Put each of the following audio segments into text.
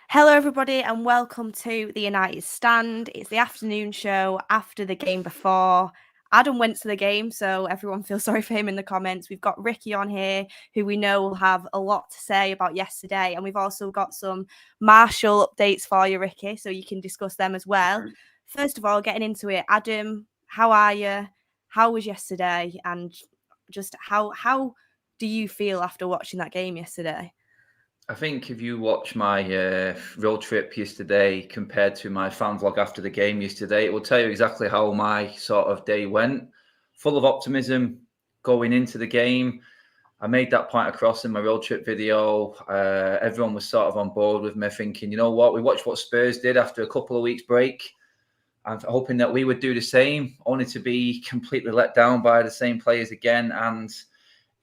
Hello, everybody, and welcome to the United Stand. It's the afternoon show after the game before. Adam went to the game, so everyone feels sorry for him in the comments. We've got Ricky on here, who we know will have a lot to say about yesterday. And we've also got some Marshall updates for you, Ricky, so you can discuss them as well. First of all, getting into it, Adam, how are you? How was yesterday? And just how do you feel after watching that game yesterday? I think if you watch my road trip yesterday compared to my fan vlog after the game yesterday, it will tell you exactly how my sort of day went. Full of optimism going into the game. I made that point across in my road trip video. Everyone was sort of on board with me, thinking, you know what, we watched what Spurs did after a couple of weeks break. I'm hoping that we would do the same, only to be completely let down by the same players again. And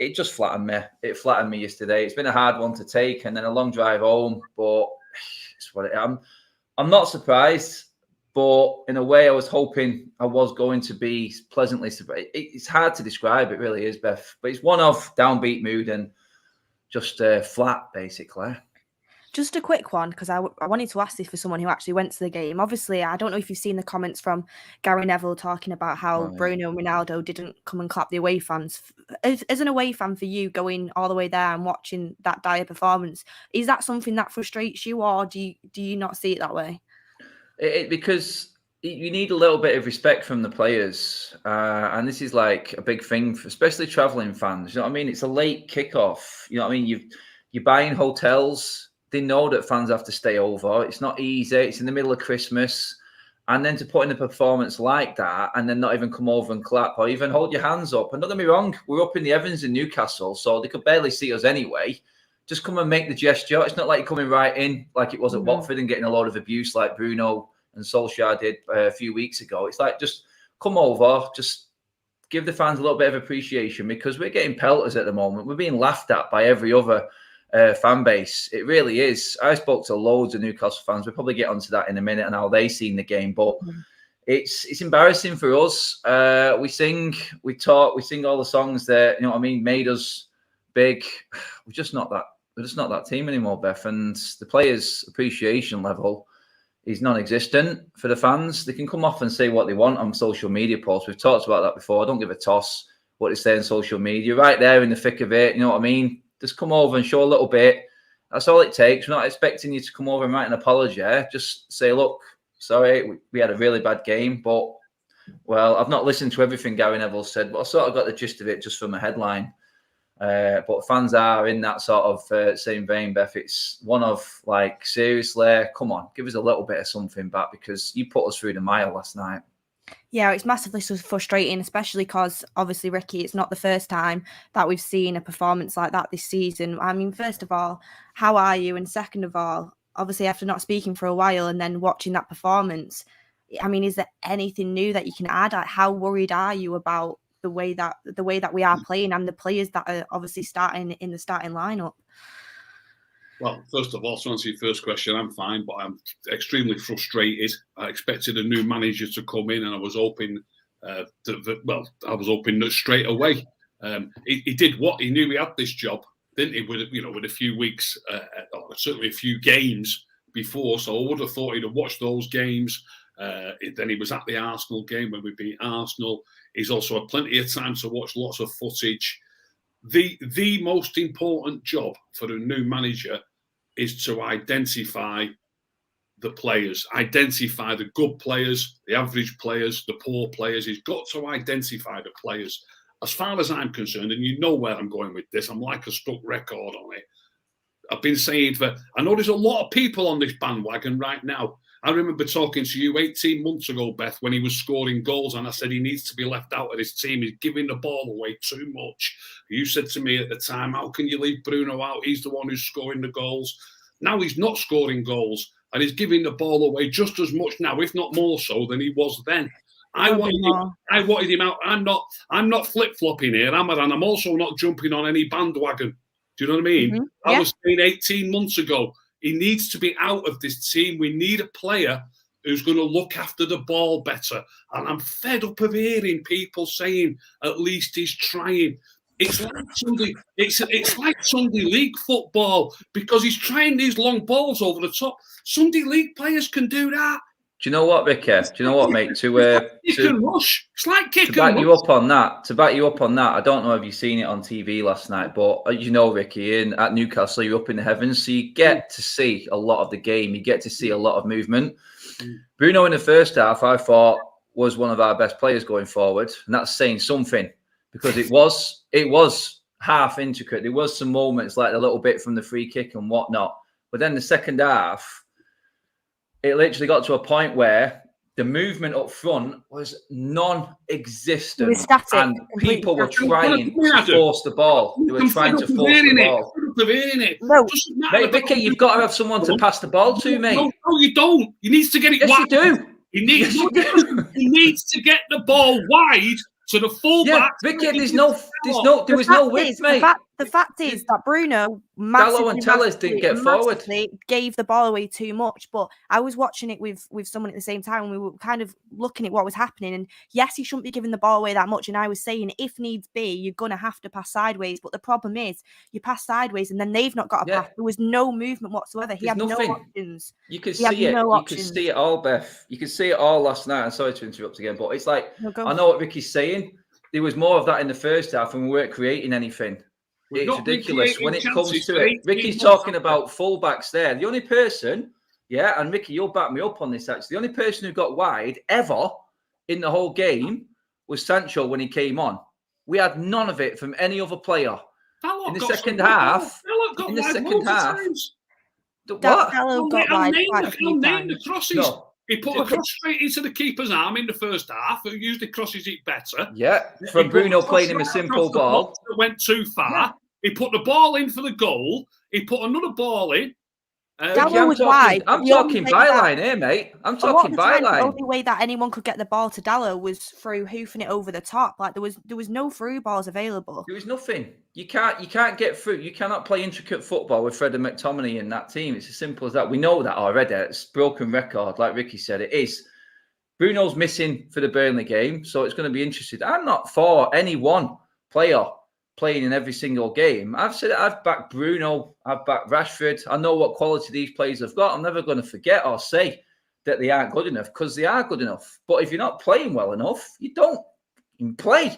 it just flattened me. It flattened me yesterday. It's been a hard one to take, and then a long drive home. But it's what I'm not surprised, but in a way, I was hoping I was going to be pleasantly surprised. It's hard to describe. It really is, Beth. But it's one of downbeat mood and just flat, basically. Just a quick one, because I wanted to ask this for someone who actually went to the game. Obviously, I don't know if you've seen the comments from Gary Neville talking about how Bruno and Ronaldo didn't come and clap the away fans. As an away fan for you, going all the way there and watching that dire performance, is that something that frustrates you, or do you not see it that way? Because you need a little bit of respect from the players, and this is like a big thing, especially traveling fans. You know what I mean? It's a late kickoff. You know what I mean? You're buying hotels. They know that fans have to stay over. It's not easy. It's in the middle of Christmas. And then to put in a performance like that and then not even come over and clap or even hold your hands up. And don't get me wrong, we're up in the Evans in Newcastle, so they could barely see us anyway. Just come and make the gesture. It's not like you're coming right in like it was at Watford and getting a lot of abuse like Bruno and Solskjaer did a few weeks ago. It's like, just come over, just give the fans a little bit of appreciation, because we're getting pelters at the moment. We're being laughed at by every other fan base. It really is. I spoke to loads of Newcastle fans. We'll probably get onto that in a minute and how they seen the game, but it's embarrassing for us. We sing, we talk, we sing all the songs that, you know what I mean, made us big. We're just not that team anymore, Beth. And the players' appreciation level is non-existent for the fans. They can come off and say what they want on social media posts. We've talked about that before. I don't give a toss what they say on social media. Right there in the thick of it, you know what I mean? Just come over and show a little bit. That's all it takes. We're not expecting you to come over and write an apology. Just say, look, sorry, we had a really bad game. But, well, I've not listened to everything Gary Neville said, but I sort of got the gist of it just from a headline. But fans are in that sort of same vein, Beth. It's one of, like, seriously, come on, give us a little bit of something back, because you put us through the mile last night. Yeah, it's massively frustrating, especially because, obviously, Ricky, it's not the first time that we've seen a performance like that this season. I mean, first of all, how are you? And second of all, obviously, after not speaking for a while and then watching that performance, I mean, is there anything new that you can add? How worried are you about the way that we are playing and the players that are obviously starting in the starting lineup? Well, first of all, to answer your first question, I'm fine, but I'm extremely frustrated. I expected a new manager to come in, and I was hoping that straight away. He did what he knew he had this job, didn't he? With a few weeks, certainly a few games before. So I would have thought he'd have watched those games. Then he was at the Arsenal game when we beat Arsenal. He's also had plenty of time to watch lots of footage. The most important job for a new manager is to identify the players, identify the good players, the average players, the poor players. He's got to identify the players. As far as I'm concerned, and you know where I'm going with this, I'm like a stuck record on it. I've been saying I know there's a lot of people on this bandwagon right now. I remember talking to you 18 months ago, Beth, when he was scoring goals, and I said he needs to be left out of this team. He's giving the ball away too much. You said to me at the time, how can you leave Bruno out? He's the one who's scoring the goals. Now he's not scoring goals, and he's giving the ball away just as much now, if not more so, than he was then. I wanted him out. I'm not flip-flopping here, am I? And I'm also not jumping on any bandwagon. Do you know what I mean? Mm-hmm. Yeah. I was saying 18 months ago, he needs to be out of this team. We need a player who's going to look after the ball better. And I'm fed up of hearing people saying, at least he's trying. It's like Sunday League football because he's trying these long balls over the top. Sunday League players can do that. Do you know what, Ricky? Do you know what, mate? To rush. It's like kick and back rush. you up on that. To back you up on that, I don't know if you've seen it on TV last night, but you know, Ricky, at Newcastle, you're up in the heavens, so you get to see a lot of the game. You get to see a lot of movement. Bruno in the first half, I thought, was one of our best players going forward, and that's saying something because it was half intricate. There was some moments like a little bit from the free kick and whatnot, but then the second half, it literally got to a point where the movement up front was non-existent. It was static, and people were trying to force the ball. They were trying to force the ball. No, Mate, Vicky, you've got to have someone to pass the ball to, mate. No, you don't. You need to get it wide. Yes, you do. He needs to get the ball wide to the fullback. Yeah, Vicky, there was no width, mate. The fact is that Bruno Dallo and Tellers didn't get forward. Gave the ball away too much. But I was watching it with someone at the same time, and we were kind of looking at what was happening. And yes, he shouldn't be giving the ball away that much. And I was saying, if needs be, you're gonna have to pass sideways. But the problem is, you pass sideways, and then they've not got a pass. There was no movement whatsoever. He had no options. You could see it. You could see it all, Beth. You could see it all last night. I'm sorry to interrupt again, but it's like I know what Ricky's saying. There was more of that in the first half, and we weren't creating anything. It's ridiculous when it comes to it. Ricky's talking about fullbacks there. The only person, and Ricky, you'll back me up on this actually. The only person who got wide ever in the whole game was Sancho when he came on. We had none of it from any other player. In the second half. In the second half. What? Dallo got wide quite a few times. The crosses. No. He put a cross straight into the keeper's arm in the first half. Who usually crosses it better. Yeah, from Bruno playing him a simple ball. That went too far. Yeah. He put the ball in for the goal. He put another ball in. Dallo was wide. I'm talking byline here, mate. I'm talking byline. The only way that anyone could get the ball to Dallo was through hoofing it over the top. Like there was no through balls available. There was nothing. You can't get through. You cannot play intricate football with Fred and McTominay in that team. It's as simple as that. We know that already. It's broken record, like Ricky said. It is. Bruno's missing for the Burnley game, so it's going to be interesting. I'm not for any one player playing in every single game. I've said it, I've backed Bruno, I've backed Rashford. I know what quality these players have got. I'm never going to forget or say that they aren't good enough because they are good enough. But if you're not playing well enough, you don't play.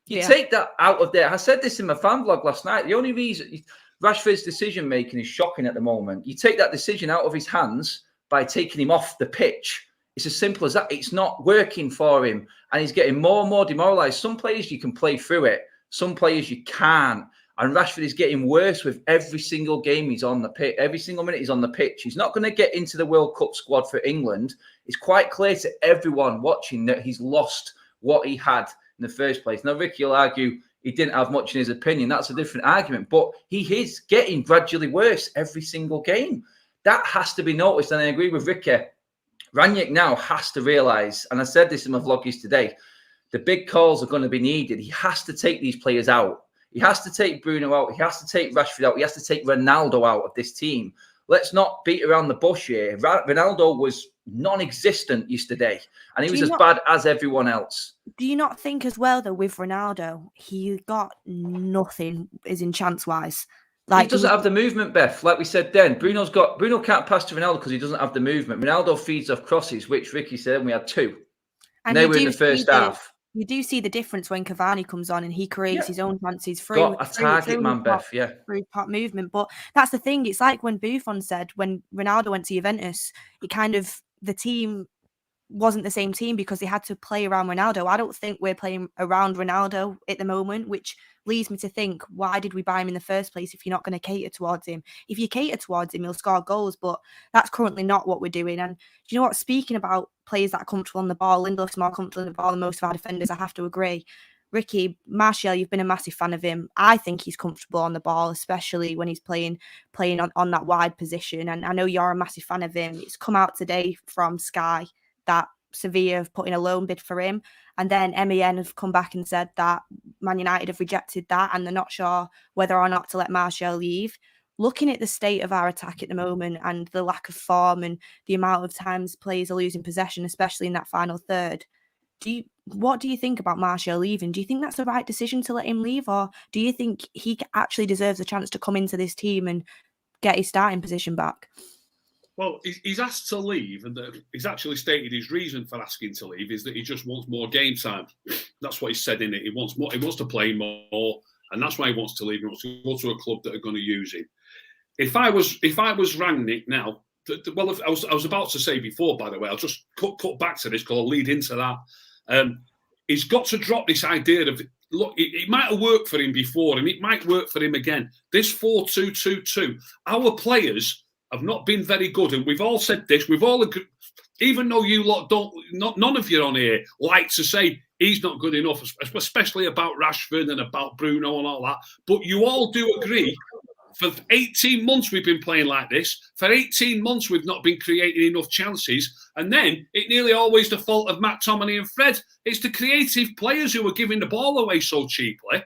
You take that out of there. I said this in my fan vlog last night. The only reason Rashford's decision making is shocking at the moment. You take that decision out of his hands by taking him off the pitch. It's as simple as that. It's not working for him. And he's getting more and more demoralised. Some players you can play through it. Some players you can't. And Rashford is getting worse with every single game he's on the pitch. Every single minute he's on the pitch. He's not going to get into the World Cup squad for England. It's quite clear to everyone watching that he's lost what he had in the first place. Now, Ricky will argue he didn't have much in his opinion. That's a different argument. But he is getting gradually worse every single game. That has to be noticed. And I agree with Ricky. Ranić now has to realise, and I said this in my vloggies today, the big calls are going to be needed. He has to take these players out. He has to take Bruno out. He has to take Rashford out. He has to take Ronaldo out of this team. Let's not beat around the bush here. Ronaldo was non-existent yesterday, and he was as bad as everyone else. Do you not think as well, though, with Ronaldo, he got nothing as in chance-wise? Like, he doesn't have the movement, Beth. Like we said then, Bruno can't pass to Ronaldo because he doesn't have the movement. Ronaldo feeds off crosses, which Ricky said we had two. And they were in the first half. You do see the difference when Cavani comes on and he creates his own chances through got a target man, Beth, through pot movement. But that's the thing. It's like when Buffon said when Ronaldo went to Juventus, the team wasn't the same team because they had to play around Ronaldo. I don't think we're playing around Ronaldo at the moment, which leads me to think, why did we buy him in the first place if you're not going to cater towards him? If you cater towards him, he'll score goals, but that's currently not what we're doing. And do you know what? Speaking about players that are comfortable on the ball, Lindelof's more comfortable on the ball than most of our defenders, I have to agree. Ricky, Martial, you've been a massive fan of him. I think he's comfortable on the ball, especially when he's playing on that wide position. And I know you're a massive fan of him. It's come out today from Sky that Sevilla have put in a loan bid for him. And then MEN have come back and said that Man United have rejected that and they're not sure whether or not to let Martial leave. Looking at the state of our attack at the moment and the lack of form and the amount of times players are losing possession, especially in that final third, do what do you think about Martial leaving? Do you think that's the right decision to let him leave, or do you think he actually deserves a chance to come into this team and get his starting position back? Well, he's asked to leave, and he's actually stated his reason for asking to leave is that he just wants more game time. That's what he said in it. He wants more. He wants to play more, and that's why he wants to leave. He wants to go to a club that are going to use him. If I was Rangnick now, well, I was about to say before, by the way, I'll just cut back to this because I'll lead into that. He's got to drop this idea of, look, it might have worked for him before, and it might work for him again. This 4-2-2-2, our players have not been very good, and we've all said this. We've all agreed, even though you lot none of you on here like to say he's not good enough, especially about Rashford and about Bruno and all that. But you all do agree. For 18 months we've been playing like this. For 18 months we've not been creating enough chances. And then it nearly always the fault of McTominay and Fred. It's the creative players who are giving the ball away so cheaply.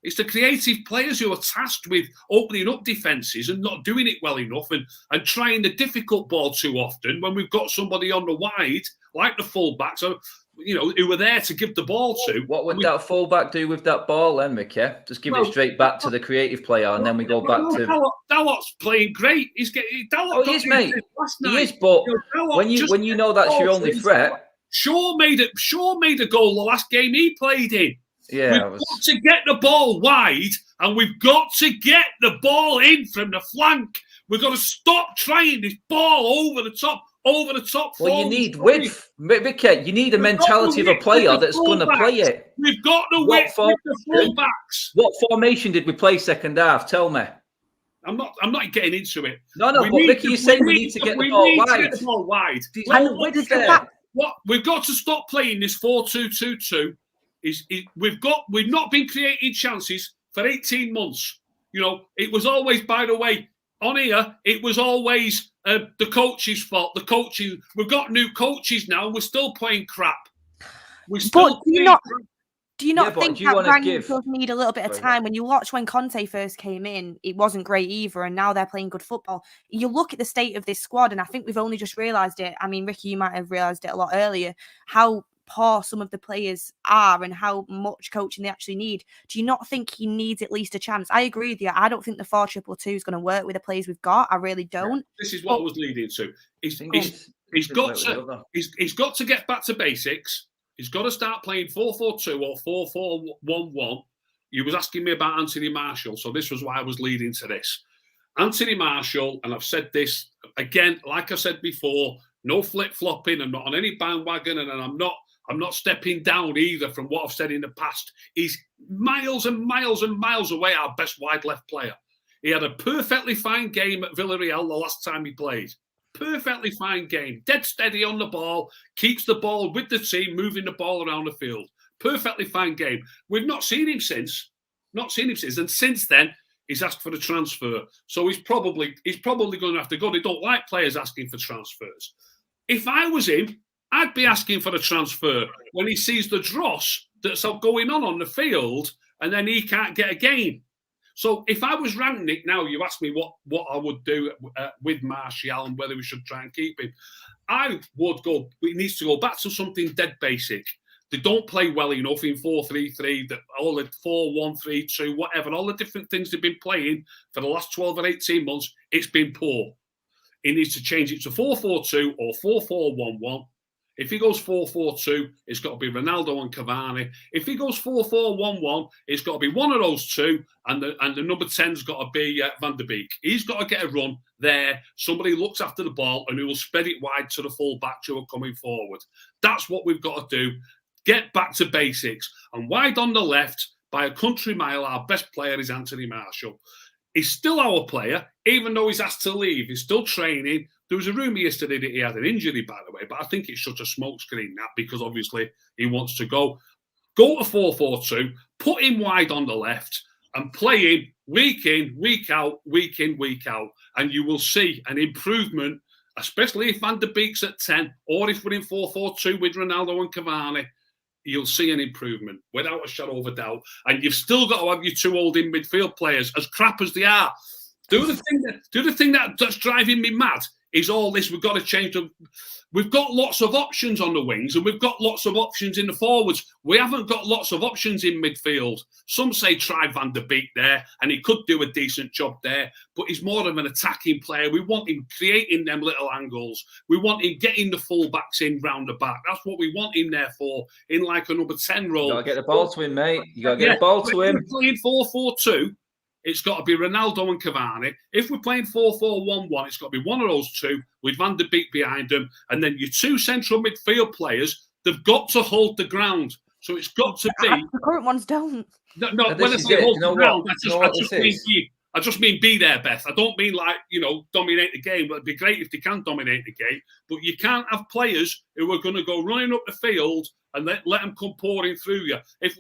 It's the creative players who are tasked with opening up defences and not doing it well enough and trying the difficult ball too often when we've got somebody on the wide, like the fullbacks, who were there to give the ball to. What would that fullback do with that ball then, Mickey? Just give it straight back to the creative player, and then we go back to... Dalot's playing great. He is, mate. He is, but when you know that's your only threat... Shaw made a goal the last game he played in. Yeah, we've got to get the ball wide, and we've got to get the ball in from the flank. We've got to stop trying this ball over the top. Well, you need width, Mickey. You need a mentality of a player that's going to play it. We've got the width with the fullbacks. What formation did we play second half? Tell me. I'm not getting into it. No, but Mickey, you're saying we need to get the ball wide. Get the ball wide. We've got to stop playing this 4-2-2-2. We've not been creating chances for 18 months. It was always, by the way, on here, it was always the coach's fault. The coaching. We've got new coaches now, and we're still playing crap. Do you not think that Rangnick does need a little bit of time? When you watch when Conte first came in, it wasn't great either, and now they're playing good football. You look at the state of this squad, and I think we've only just realised it. I mean, Ricky, you might have realised it a lot earlier, how poor some of the players are and how much coaching they actually need. Do you not think he needs at least a chance? I agree with you. I don't think the 4-2-2 is going to work with the players we've got. I really don't. This is what I was leading to. He's got to get back to basics. He's got to start playing 4-4-2 or 4-4-1-1. You was asking me about Anthony Martial, so this was why I was leading to this. Anthony Martial, and I've said this again, like I said before, no flip-flopping. I'm not on any bandwagon, and I'm not stepping down either from what I've said in the past. He's miles and miles and miles away our best wide left player. He had a perfectly fine game at Villarreal the last time he played. Perfectly fine game. Dead steady on the ball. Keeps the ball with the team, moving the ball around the field. Perfectly fine game. We've not seen him since. And since then, he's asked for a transfer. So he's probably going to have to go. They don't like players asking for transfers. If I was him, I'd be asking for a transfer when he sees the dross that's going on the field, and then he can't get a game. So if I was Rangnick, now you ask me what I would do with Martial and whether we should try and keep him, I would go. He needs to go back to something dead basic. They don't play well enough in 4-3-3, all the 4-1-3-2, whatever, all the different things they've been playing for the last 12 or 18 months. It's been poor. He needs to change it to 4-4-2 or 4-4-1-1. If he goes 4-4-2, it's got to be Ronaldo and Cavani. If he goes 4-4-1-1, it's got to be one of those two, and the number 10's got to be Van der Beek. He's got to get a run there. Somebody looks after the ball and who will spread it wide to the full-back who are coming forward. That's what we've got to do. Get back to basics. And wide on the left, by a country mile, our best player is Anthony Martial. He's still our player, even though he's asked to leave. He's still training. There was a rumour yesterday that he had an injury, by the way, but I think it's such a smokescreen that because obviously he wants to go. Go to 4-4-2, put him wide on the left and play him week in, week out, week in, week out. And you will see an improvement, especially if Van der Beek's at 10 or if we're in 4-4-2 with Ronaldo and Cavani. You'll see an improvement without a shadow of a doubt. And you've still got to have your two holding midfield players, as crap as they are. Do the thing that's driving me mad is all this. We've got to change them. We've got lots of options on the wings and we've got lots of options in the forwards. We haven't got lots of options in midfield. Some say try Van der Beek there, and he could do a decent job there, but he's more of an attacking player. We want him creating them little angles. We want him getting the full-backs in round the back. That's what we want him there for, in like a number 10 role. You got to get the ball to him, mate. You got to get the ball to him. If we're playing 4-4-2, it's got to be Ronaldo and Cavani. If we're playing 4-4-1-1, it's got to be one of those two with Van der Beek behind them. And then your two central midfield players, they've got to hold the ground. So it's got to be... The current ones don't. No, when I say hold the ground, I just mean be there, Beth. I don't mean like, dominate the game. It'd be great if they can dominate the game. But you can't have players who are going to go running up the field and let them come pouring through you. If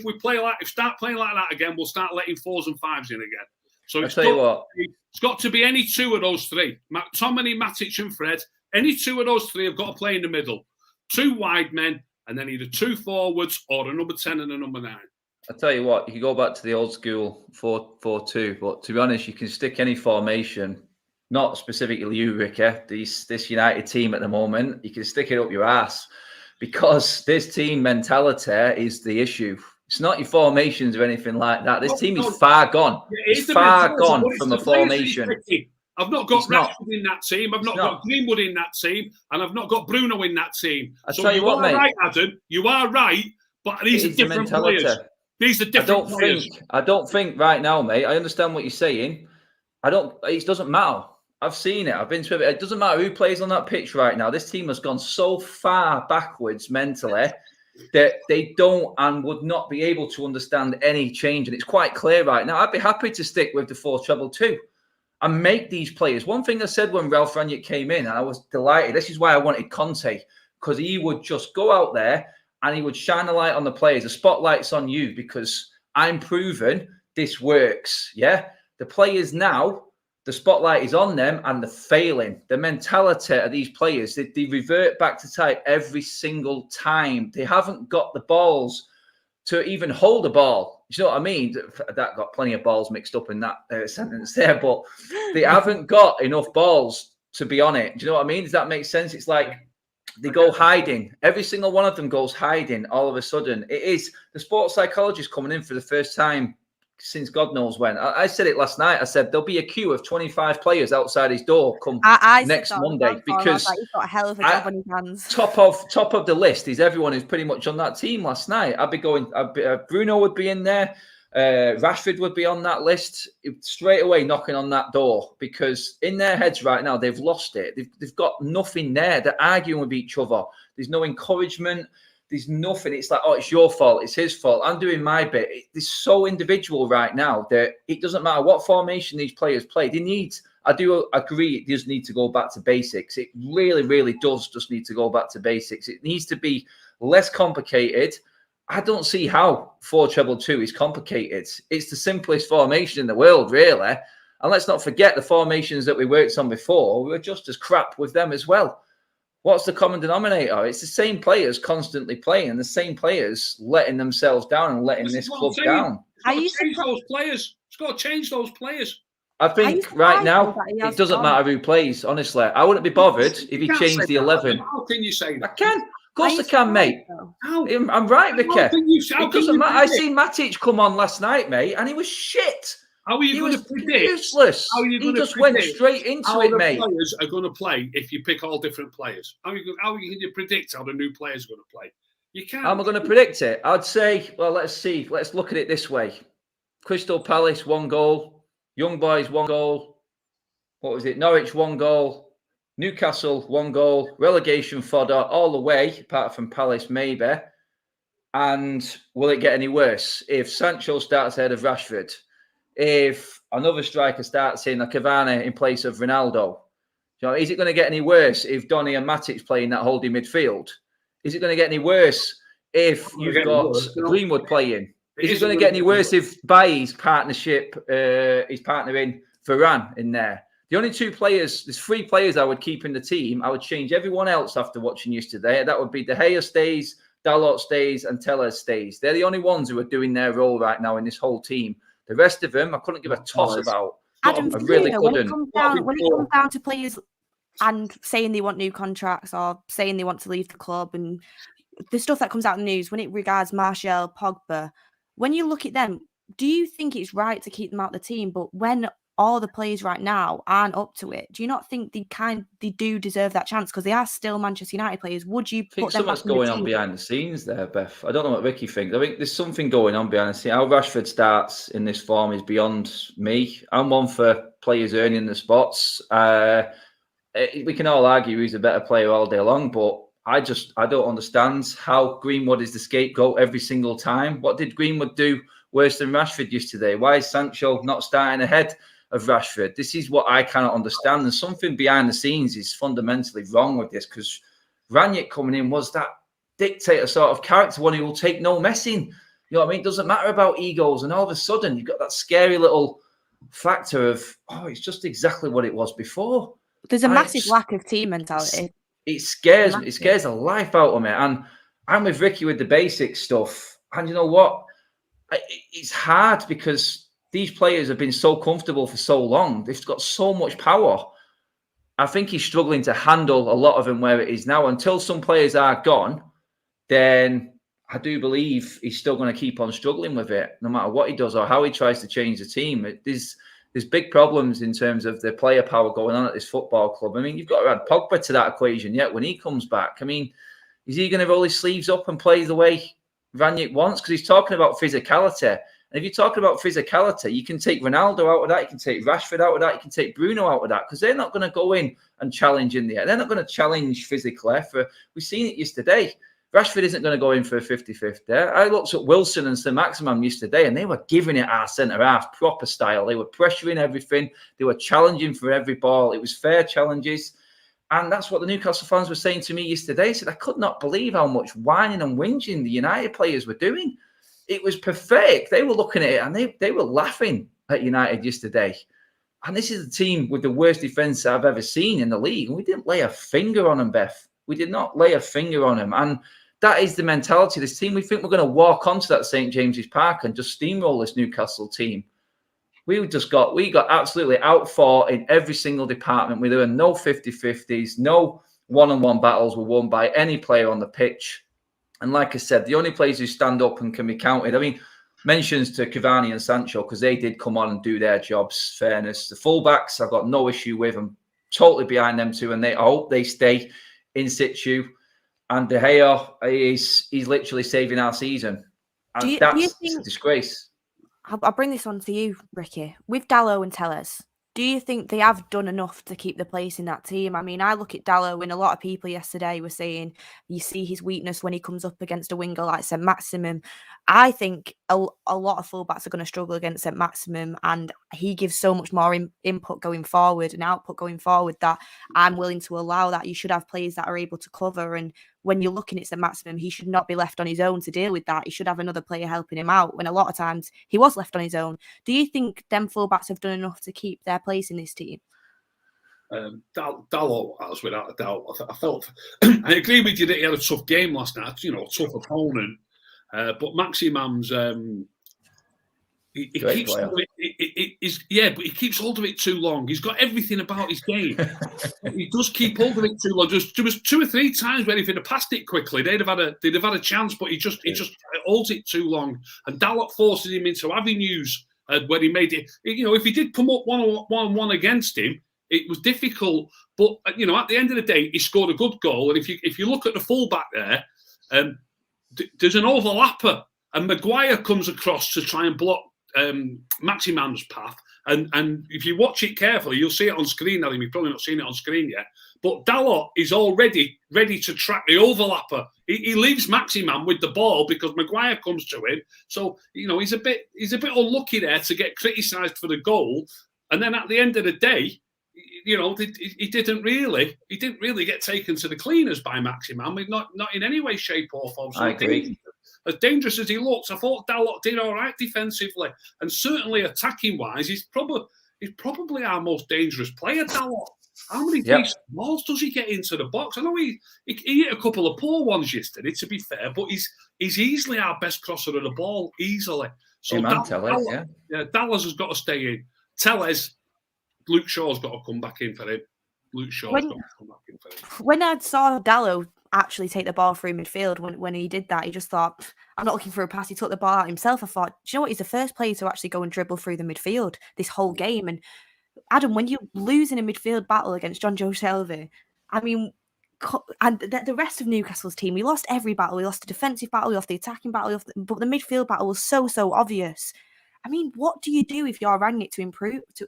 we start playing like that again, we'll start letting 4s and 5s in again. So it's got to be any two of those three. McTominay, Matic and Fred, any two of those three have got to play in the middle. 2 wide men, and then either 2 forwards or a number 10 and a number 9. I tell you what, you can go back to the old school 4-4-2, but to be honest, you can stick any formation, not specifically you, Ricky, this United team at the moment, you can stick it up your ass. Because this team mentality is the issue. It's not your formations or anything like that. This team is far gone. It's far gone from the formation. I've not got Rashford in that team. I've not got Greenwood in that team. And I've not got Bruno in that team. I tell you what, mate. Right, Adam. You are right. But these are different players. These are different players. I don't think right now, mate. I understand what you're saying. It doesn't matter. I've seen it. I've been to it. It doesn't matter who plays on that pitch right now. This team has gone so far backwards mentally that they don't and would not be able to understand any change. And it's quite clear right now. I'd be happy to stick with the 4-3-2 and make these players. One thing I said when Ralph Rangnick came in, and I was delighted. This is why I wanted Conte, because he would just go out there and he would shine a light on the players. The spotlight's on you because I'm proven this works. Yeah, the players now. The spotlight is on them and they're failing. The mentality of these players, they revert back to type every single time. They haven't got the balls to even hold a ball. You know what I mean? That got plenty of balls mixed up in that sentence there, but they haven't got enough balls to be on it. Do you know what I mean? Does that make sense? It's like they go hiding. Every single one of them goes hiding all of a sudden. It is the sports psychologist coming in for the first time since God knows when. I said it last night. I said there'll be a queue of 25 players outside his door come next Monday because he's got a hell of a job on his hands. Top of the list is everyone who's pretty much on that team last night. Bruno would be in there. Rashford would be on that list straight away, knocking on that door because in their heads right now they've lost it. They've got nothing there. They're arguing with each other. There's no encouragement. There's nothing. It's like, oh, it's your fault. It's his fault. I'm doing my bit. It's so individual right now that it doesn't matter what formation these players play. I do agree, it does need to go back to basics. It really, really does just need to go back to basics. It needs to be less complicated. I don't see how 4-3-2 is complicated. It's the simplest formation in the world, really. And let's not forget the formations that we worked on before. We were just as crap with them as well. What's the common denominator? It's the same players constantly playing, the same players letting themselves down and letting this club down. It's got to change those players. I think right now it doesn't matter who plays, honestly. I wouldn't be bothered if he changed the 11. How can you say that? I can. Of course I can, mate. I'm right, Vicky. It doesn't matter. I seen Matic come on last night, mate, and he was shit. How are you going to predict? Useless. He just went straight into it, mate. How the players are going to play if you pick all different players? How can you predict how the new players are going to play? You can't. How am I going to predict it? I'd say, well, let's see. Let's look at it this way. Crystal Palace, 1 goal. Young Boys, 1 goal. What was it? Norwich, 1 goal. Newcastle, 1 goal. Relegation fodder all the way, apart from Palace, maybe. And will it get any worse if Sancho starts ahead of Rashford? If another striker starts in a Cavani in place of Ronaldo? Is it going to get any worse if Donny and Matic's playing that holding midfield? Is it going to get any worse if you've got Greenwood playing? Is it going to get any worse if Bailly's partnership is partnering Varane in there? The only 2 players, there's 3 players I would keep in the team. I would change everyone else after watching yesterday. That would be De Gea stays, Dalot stays, and Tellez stays. They're the only ones who are doing their role right now in this whole team. The rest of them, I couldn't give a toss about. Adam, I really couldn't. When it comes down to players and saying they want new contracts or saying they want to leave the club, and the stuff that comes out in the news when it regards Martial, Pogba, when you look at them, do you think it's right to keep them out of the team? But when all the players right now aren't up to it, do you not think they do deserve that chance because they are still Manchester United players? Would you I think put them back something's in the going team? on behind the scenes there, Beth. I don't know what Ricky thinks. I think there's something going on behind the scenes. How Rashford starts in this form is beyond me. I'm one for players earning the spots. We can all argue he's a better player all day long, but I don't understand how Greenwood is the scapegoat every single time. What did Greenwood do worse than Rashford yesterday? Why is Sancho not starting ahead of Rashford? This is what I cannot understand. And something behind the scenes is fundamentally wrong with this, because Ranić coming in was that dictator sort of character, one who will take no messing. You know what I mean? It doesn't matter about egos. And all of a sudden, you've got that scary little factor of, it's just exactly what it was before. There's a massive lack of team mentality. It scares me. It scares the life out of me. And I'm with Ricky with the basic stuff. And you know what? It's hard because these players have been so comfortable for so long. They've got so much power. I think he's struggling to handle a lot of them where it is now. Until some players are gone, then I do believe he's still going to keep on struggling with it, no matter what he does or how he tries to change the team. There's big problems in terms of the player power going on at this football club. I mean, you've got to add Pogba to that equation yet when he comes back. I mean, is he going to roll his sleeves up and play the way Ranić wants? Because he's talking about physicality. And if you're talking about physicality, you can take Ronaldo out of that, you can take Rashford out of that, you can take Bruno out of that, because they're not going to go in and challenge in the air. They're not going to challenge physically. We've seen it yesterday. Rashford isn't going to go in for a 50-50. I looked at Wilson and Saint-Maximin yesterday, and they were giving it our centre-half proper style. They were pressuring everything. They were challenging for every ball. It was fair challenges. And that's what the Newcastle fans were saying to me yesterday. They said, I could not believe how much whining and whinging the United players were doing. It was pathetic. They were looking at it, and they were laughing at United yesterday. And this is a team with the worst defence I've ever seen in the league. And we didn't lay a finger on them, Beth. We did not lay a finger on them. And that is the mentality of this team. We think we're going to walk onto that St. James's Park and just steamroll this Newcastle team. We got absolutely outfought in every single department. There were no 50-50s, no one-on-one battles were won by any player on the pitch. And like I said, the only players who stand up and can be counted, I mean, mentions to Cavani and Sancho, because they did come on and do their jobs, fairness. The fullbacks, I've got no issue with. I'm totally behind them too, and I hope they stay in situ. And De Gea he's literally saving our season. And that's a disgrace. I'll bring this on to you, Ricky. With Dalot and Telles, do you think they have done enough to keep the place in that team? I mean, I look at Dalot, and a lot of people yesterday were saying you see his weakness when he comes up against a winger like Saint-Maximin. I think a lot of fullbacks are going to struggle against Saint-Maximin, and he gives so much more input going forward and output going forward that I'm willing to allow that. You should have players that are able to cover, and when you're looking at Saint-Maximin, he should not be left on his own to deal with that. He should have another player helping him out, when a lot of times he was left on his own. Do you think them fullbacks have done enough to keep their place in this team? Dalot has, without a doubt. I felt, I agree with you that he had a tough game last night, a tough opponent. But Maximan's, he keeps hold of it, but he keeps hold of it too long. He's got everything about his game. He does keep hold of it too long. There was 2 or 3 times where if he'd have passed it quickly, they'd have had a chance. But he just holds it too long, and Dalot forces him into avenues where he made it. If he did come up one against him, it was difficult. But at the end of the day, he scored a good goal. And if you look at the fullback there, there's an overlapper, and Maguire comes across to try and block Maximan's path. And if you watch it carefully, you'll see it on screen. Now, you've probably not seen it on screen yet. But Dalot is already ready to track the overlapper. He leaves Maximan with the ball because Maguire comes to him. So he's a bit unlucky there to get criticised for the goal. And then at the end of the day, he didn't really get taken to the cleaners by Maximan. Not in any way, shape, or form. So I agree. As dangerous as he looks, I thought Dalot did all right defensively, and certainly attacking wise, he's probably our most dangerous player. Dalot. How many decent balls does he get into the box? I know he hit a couple of poor ones yesterday, to be fair, but he's easily our best crosser of the ball, easily. So Dallas has got to stay in. Telles, Luke Shaw's got to come back in for him. Luke Shaw's got to come back in for him. When I saw Dallo actually take the ball through midfield, when he did that, he just thought, I'm not looking for a pass. He took the ball out himself. I thought, do you know what? He's the first player to actually go and dribble through the midfield this whole game. And Adam, when you lose in a midfield battle against John Joe Shelby, I mean, and the rest of Newcastle's team, we lost every battle. We lost the defensive battle, we lost the attacking battle, but the midfield battle was so obvious. I mean, what do you do if you're Rangnick to improve, to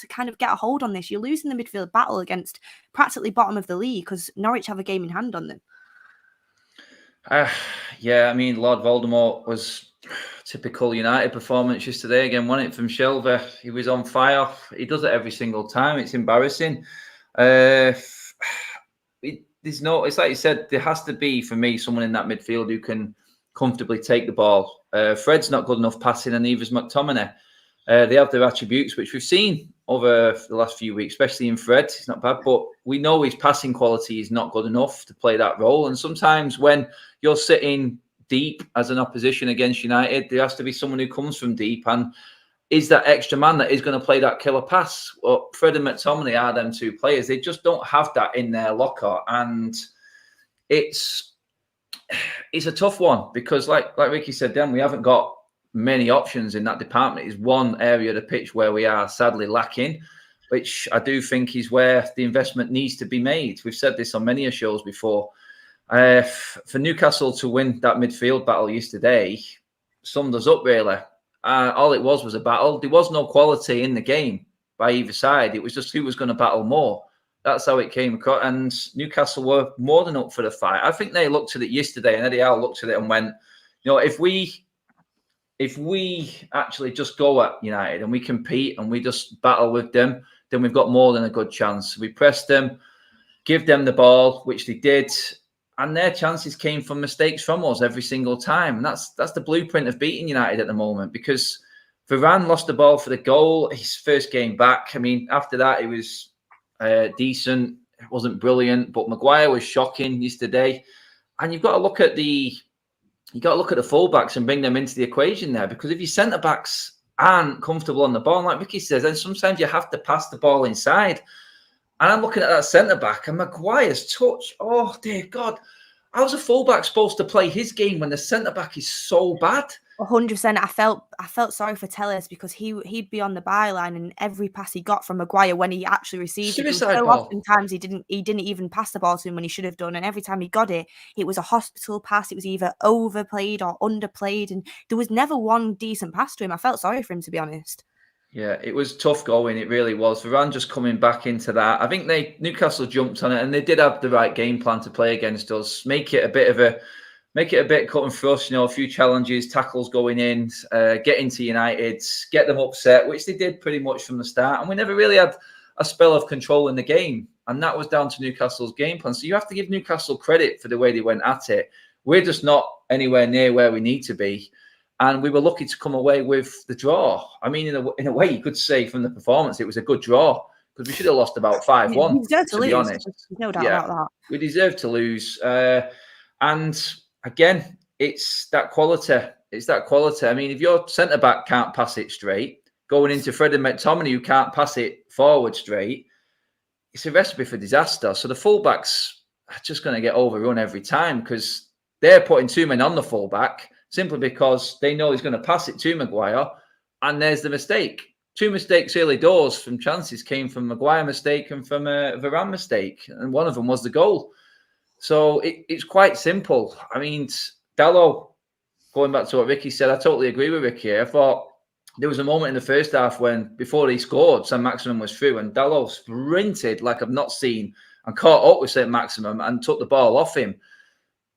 kind of get a hold on this? You're losing the midfield battle against practically bottom of the league because Norwich have a game in hand on them. Yeah, I mean, Lord Voldemort was typical United performance yesterday. Again, won it from Shelby. He was on fire. He does it every single time. It's embarrassing. It's like you said, there has to be, for me, someone in that midfield who can comfortably take the ball. Fred's not good enough passing, and neither is McTominay. They have their attributes, which we've seen over the last few weeks, especially in Fred. He's not bad, but we know his passing quality is not good enough to play that role. And sometimes when you're sitting deep as an opposition against United, there has to be someone who comes from deep and is that extra man that is going to play that killer pass. Well, Fred and McTominay are them two players. They just don't have that in their locker. And it's a tough one because, like Ricky said, Dan, we haven't got many options in that department. It's one area of the pitch where we are sadly lacking, which I do think is where the investment needs to be made. We've said this on many shows before. For Newcastle to win that midfield battle yesterday summed us up, really. All it was a battle. There was no quality in the game by either side. It was just who was going to battle more. That's how it came across. And Newcastle were more than up for the fight. I think they looked at it yesterday, and Eddie Howe looked at it and went, you know, if we actually just go at United and we compete and we just battle with them, then we've got more than a good chance. We press them, give them the ball, which they did, and their chances came from mistakes from us every single time. And that's the blueprint of beating United at the moment, because Varane lost the ball for the goal, his first game back. I mean, after that, it was decent. It wasn't brilliant, but Maguire was shocking yesterday. And you've got to look at the fullbacks and bring them into the equation there, because if your centre backs aren't comfortable on the ball, like Ricky says, then sometimes you have to pass the ball inside. And I'm looking at that centre back and Maguire's touch. Oh dear God, how's a fullback supposed to play his game when the centre back is so bad? 100%. I felt sorry for Tellez because he'd be on the byline, and every pass he got from Maguire when he actually received it, so oftentimes he didn't even pass the ball to him when he should have done, and every time he got it, it was a hospital pass. It was either overplayed or underplayed, and there was never one decent pass to him. I felt sorry for him, to be honest. Yeah, it was tough going. It really was. Varane just coming back into that. I think Newcastle jumped on it, and they did have the right game plan to play against us. Make it a bit cut and thrust, a few challenges, tackles going in, get into United, get them upset, which they did pretty much from the start. And we never really had a spell of control in the game. And that was down to Newcastle's game plan. So you have to give Newcastle credit for the way they went at it. We're just not anywhere near where we need to be. And we were lucky to come away with the draw. I mean, in a way, you could say from the performance, it was a good draw, because we should have lost about 5-1, to be honest. No doubt about that. We deserved to lose. And again, it's that quality. I mean, if your centre-back can't pass it straight, going into Fred and McTominay, who can't pass it forward straight, it's a recipe for disaster. So the fullbacks are just going to get overrun every time, because they're putting two men on the fullback simply because they know he's going to pass it to Maguire, and there's the mistake. Two mistakes early doors from chances came from Maguire mistake and from a Varane mistake, and one of them was the goal. So it's quite simple. I mean, Dallo, going back to what Ricky said, I totally agree with Ricky. I thought there was a moment in the first half when, before he scored, St. Maximin was through, and Dallo sprinted like I've not seen and caught up with St. Maximin and took the ball off him.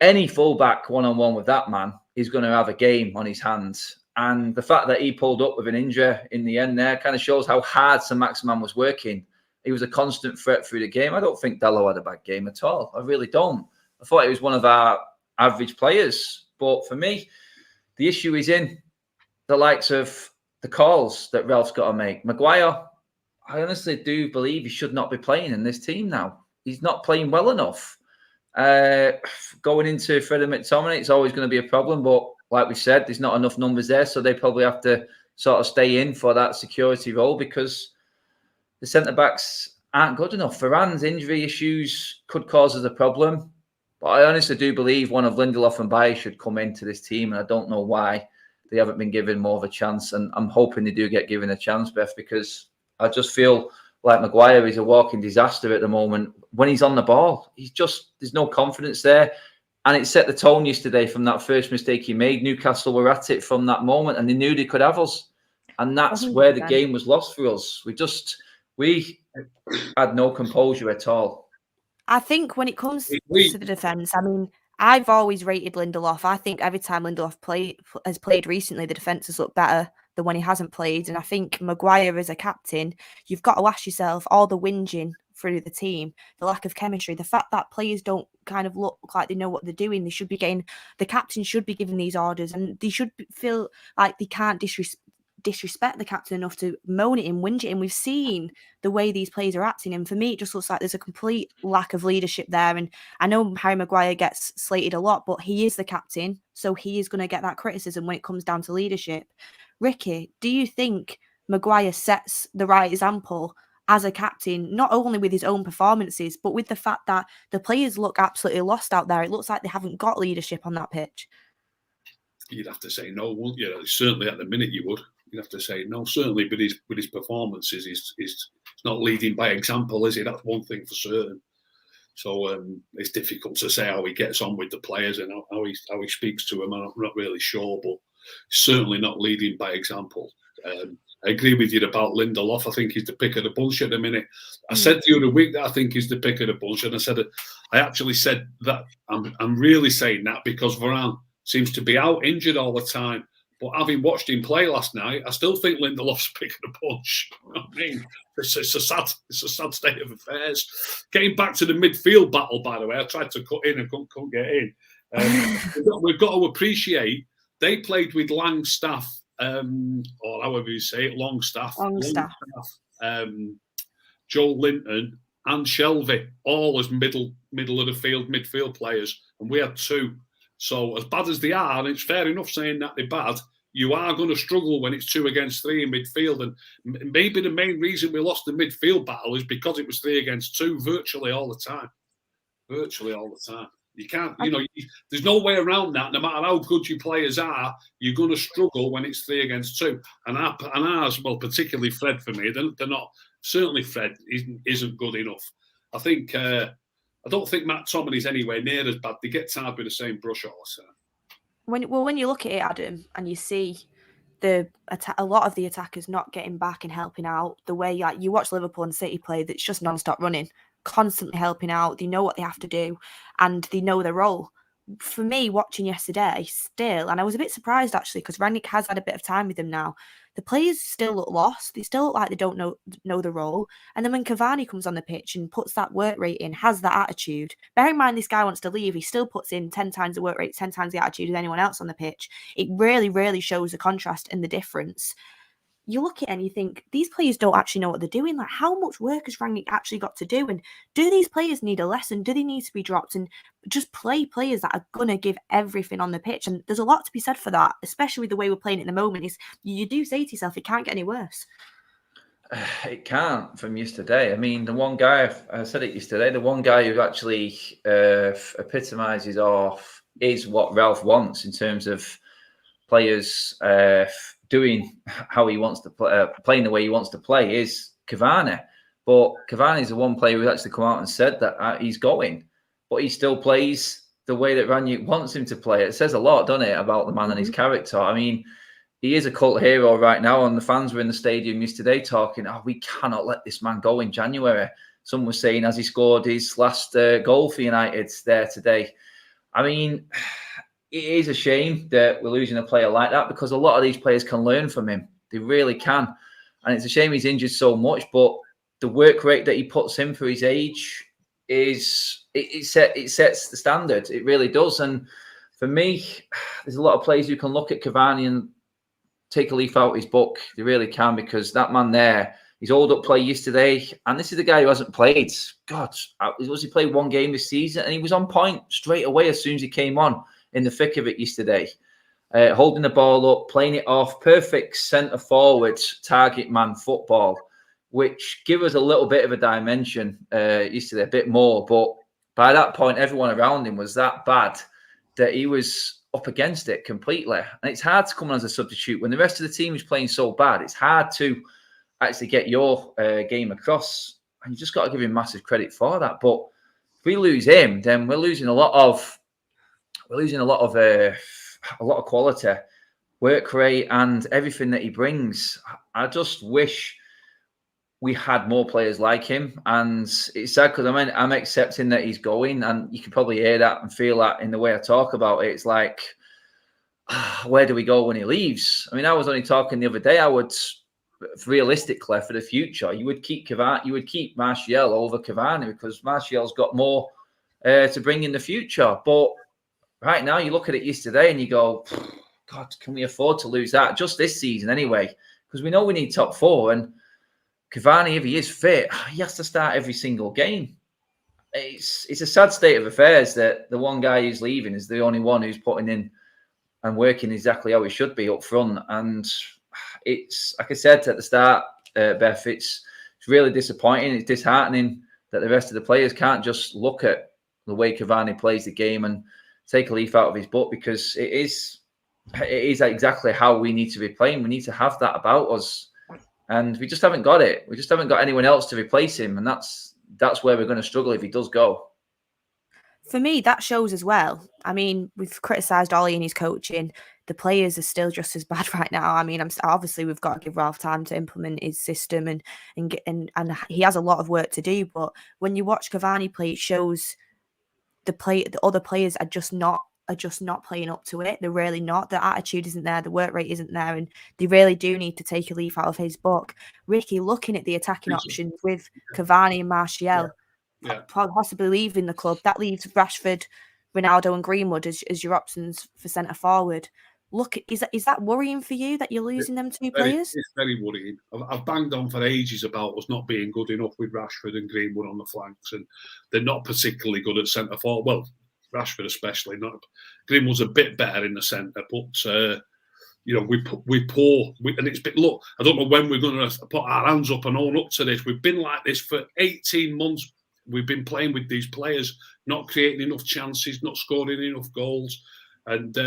Any fullback one-on-one with that man is going to have a game on his hands. And the fact that he pulled up with an injury in the end there kind of shows how hard St. Maximin was working. He was a constant threat through the game. I don't think Dallo had a bad game at all. I really don't. I thought he was one of our average players. But for me, the issue is in the likes of the calls that Ralph's got to make. Maguire, I honestly do believe he should not be playing in this team now. He's not playing well enough. Going into Fred and McTominay, it's always going to be a problem. But like we said, there's not enough numbers there. So they probably have to sort of stay in for that security role, because the centre-backs aren't good enough. Varane's injury issues could cause us a problem. But I honestly do believe one of Lindelof and Bailly should come into this team, and I don't know why they haven't been given more of a chance. And I'm hoping they do get given a chance, Beth, because I just feel like Maguire is a walking disaster at the moment. When he's on the ball, there's no confidence there. And it set the tone yesterday from that first mistake he made. Newcastle were at it from that moment, and they knew they could have us. And that's 100%. where the game was lost for us. We had no composure at all. I think when it comes to the defence, I mean, I've always rated Lindelof. I think every time Lindelof has played recently, the defence has looked better than when he hasn't played. And I think Maguire as a captain, you've got to ask yourself, all the whinging through the team, the lack of chemistry, the fact that players don't kind of look like they know what they're doing. The captain should be giving these orders, and they should feel like they can't disrespect the captain enough to moan at him, whinge at him. We've seen the way these players are acting, and for me, it just looks like there's a complete lack of leadership there. And I know Harry Maguire gets slated a lot, but he is the captain, so he is going to get that criticism when it comes down to leadership. Ricky, do you think Maguire sets the right example as a captain, not only with his own performances, but with the fact that the players look absolutely lost out there? It looks like they haven't got leadership on that pitch. You'd have to say no, wouldn't you? Certainly at the minute you would. You'd have to say no, certainly, but with his performances, he's not leading by example, is he? That's one thing for certain. So it's difficult to say how he gets on with the players and how he speaks to them. I'm not really sure, but certainly not leading by example. I agree with you about Lindelof. I think he's the pick of the bunch at the minute. I said the other week that I think he's the pick of the bunch, and I actually said that I'm really saying that because Varane seems to be out injured all the time. But having watched him play last night, I still think Lindelof's pick of the bunch. You know what I mean? It's a sad state of affairs. Getting back to the midfield battle, by the way, I tried to cut in and couldn't get in. We've got to appreciate they played with Langstaff, or however you say it, Longstaff, Joel Linton, and Shelvey, all as middle of the field midfield players, and we had two. So as bad as they are, and it's fair enough saying that they're bad, you are going to struggle when it's 2 against 3 in midfield. And maybe the main reason we lost the midfield battle is because it was 3 against 2 virtually all the time. You can't, there's no way around that. No matter how good your players are, you're going to struggle when it's 3 against 2. And ours, well, particularly Fred for me, they're not. Certainly Fred isn't good enough. I don't think Matt Tominey's anywhere near as bad. They get tarred with the same brush all the time. When you look at it, Adam, and you see a lot of the attackers not getting back and helping out, the way you watch Liverpool and City play, that's just non-stop running, constantly helping out. They know what they have to do, and they know their role. For me, watching yesterday, still, and I was a bit surprised actually because Rangnick has had a bit of time with them now. The players still look lost. They still look like they don't know the role. And then when Cavani comes on the pitch and puts that work rate in, has that attitude, bear in mind this guy wants to leave, he still puts in 10 times the work rate, 10 times the attitude of anyone else on the pitch. It really, really shows the contrast and the difference. You look at it and you think, these players don't actually know what they're doing. Like, how much work has Rangnick actually got to do? And do these players need a lesson? Do they need to be dropped? And just play players that are going to give everything on the pitch. And there's a lot to be said for that, especially with the way we're playing at the moment. Is you do say to yourself, it can't get any worse. It can't from yesterday. I mean, the one guy, I said it yesterday, the one guy who actually epitomises off is what Ralph wants in terms of players doing how he wants to play, playing the way he wants to play is Cavani. But Cavani is the one player who's actually come out and said that he's going, but he still plays the way that Rangnick wants him to play. It says a lot, doesn't it, about the man and his character. I mean, he is a cult hero right now, and the fans were in the stadium yesterday talking, we cannot let this man go in January. Someone was saying as he scored his last goal for United there today. I mean, it is a shame that we're losing a player like that because a lot of these players can learn from him. They really can. And it's a shame he's injured so much, but the work rate that he puts in for his age it sets the standard. It really does. And for me, there's a lot of players who can look at Cavani and take a leaf out of his book. They really can, because that man there, he's old up play yesterday, and this is the guy who hasn't played. God, he played 1 game this season, and he was on point straight away as soon as he came on in the thick of it yesterday. Holding the ball up, playing it off, perfect centre forward, target man football. which give us a little bit of a dimension yesterday, a bit more. But by that point, everyone around him was that bad that he was up against it completely. And it's hard to come on as a substitute when the rest of the team is playing so bad. It's hard to actually get your game across, and you just got to give him massive credit for that. But if we lose him, then we're losing a lot of quality, work rate, and everything that he brings. I just wish we had more players like him, and it's sad because I'm accepting that he's going, and you can probably hear that and feel that in the way I talk about it. It's like, where do we go when he leaves? I mean, I was only talking the other day. I would, realistically, for the future, you would keep Cavani, you would keep Martial over Cavani because Martial's got more to bring in the future. But right now, you look at it yesterday and you go, God, can we afford to lose that just this season anyway? Because we know we need top 4, and Cavani, if he is fit, he has to start every single game. It's a sad state of affairs that the one guy who's leaving is the only one who's putting in and working exactly how he should be up front. And it's, like I said at the start, Beth, it's really disappointing. It's disheartening that the rest of the players can't just look at the way Cavani plays the game and take a leaf out of his book, because it is exactly how we need to be playing. We need to have that about us. And we just haven't got it. We just haven't got anyone else to replace him. And that's where we're going to struggle if he does go. For me, that shows as well. I mean, we've criticised Ollie and his coaching. The players are still just as bad right now. I mean, obviously we've got to give Ralph time to implement his system, and he has a lot of work to do. But when you watch Cavani play, it shows the other players are just not playing up to it. They're really not. The attitude isn't there. The work rate isn't there, and they really do need to take a leaf out of his book. Ricky, looking at the attacking options with Cavani and Martial, possibly leaving the club, that leaves Rashford, Ronaldo, and Greenwood as your options for centre forward. Look, is that worrying for you that you're losing them two players? It's very worrying. I've banged on for ages about us not being good enough with Rashford and Greenwood on the flanks, and they're not particularly good at centre forward. Well, Rashford especially. Not Greenwood's a bit better in the centre, but we poor. And it's been, look, I don't know when we're going to put our hands up and own up to this. We've been like this for 18 months. We've been playing with these players, not creating enough chances, not scoring enough goals. And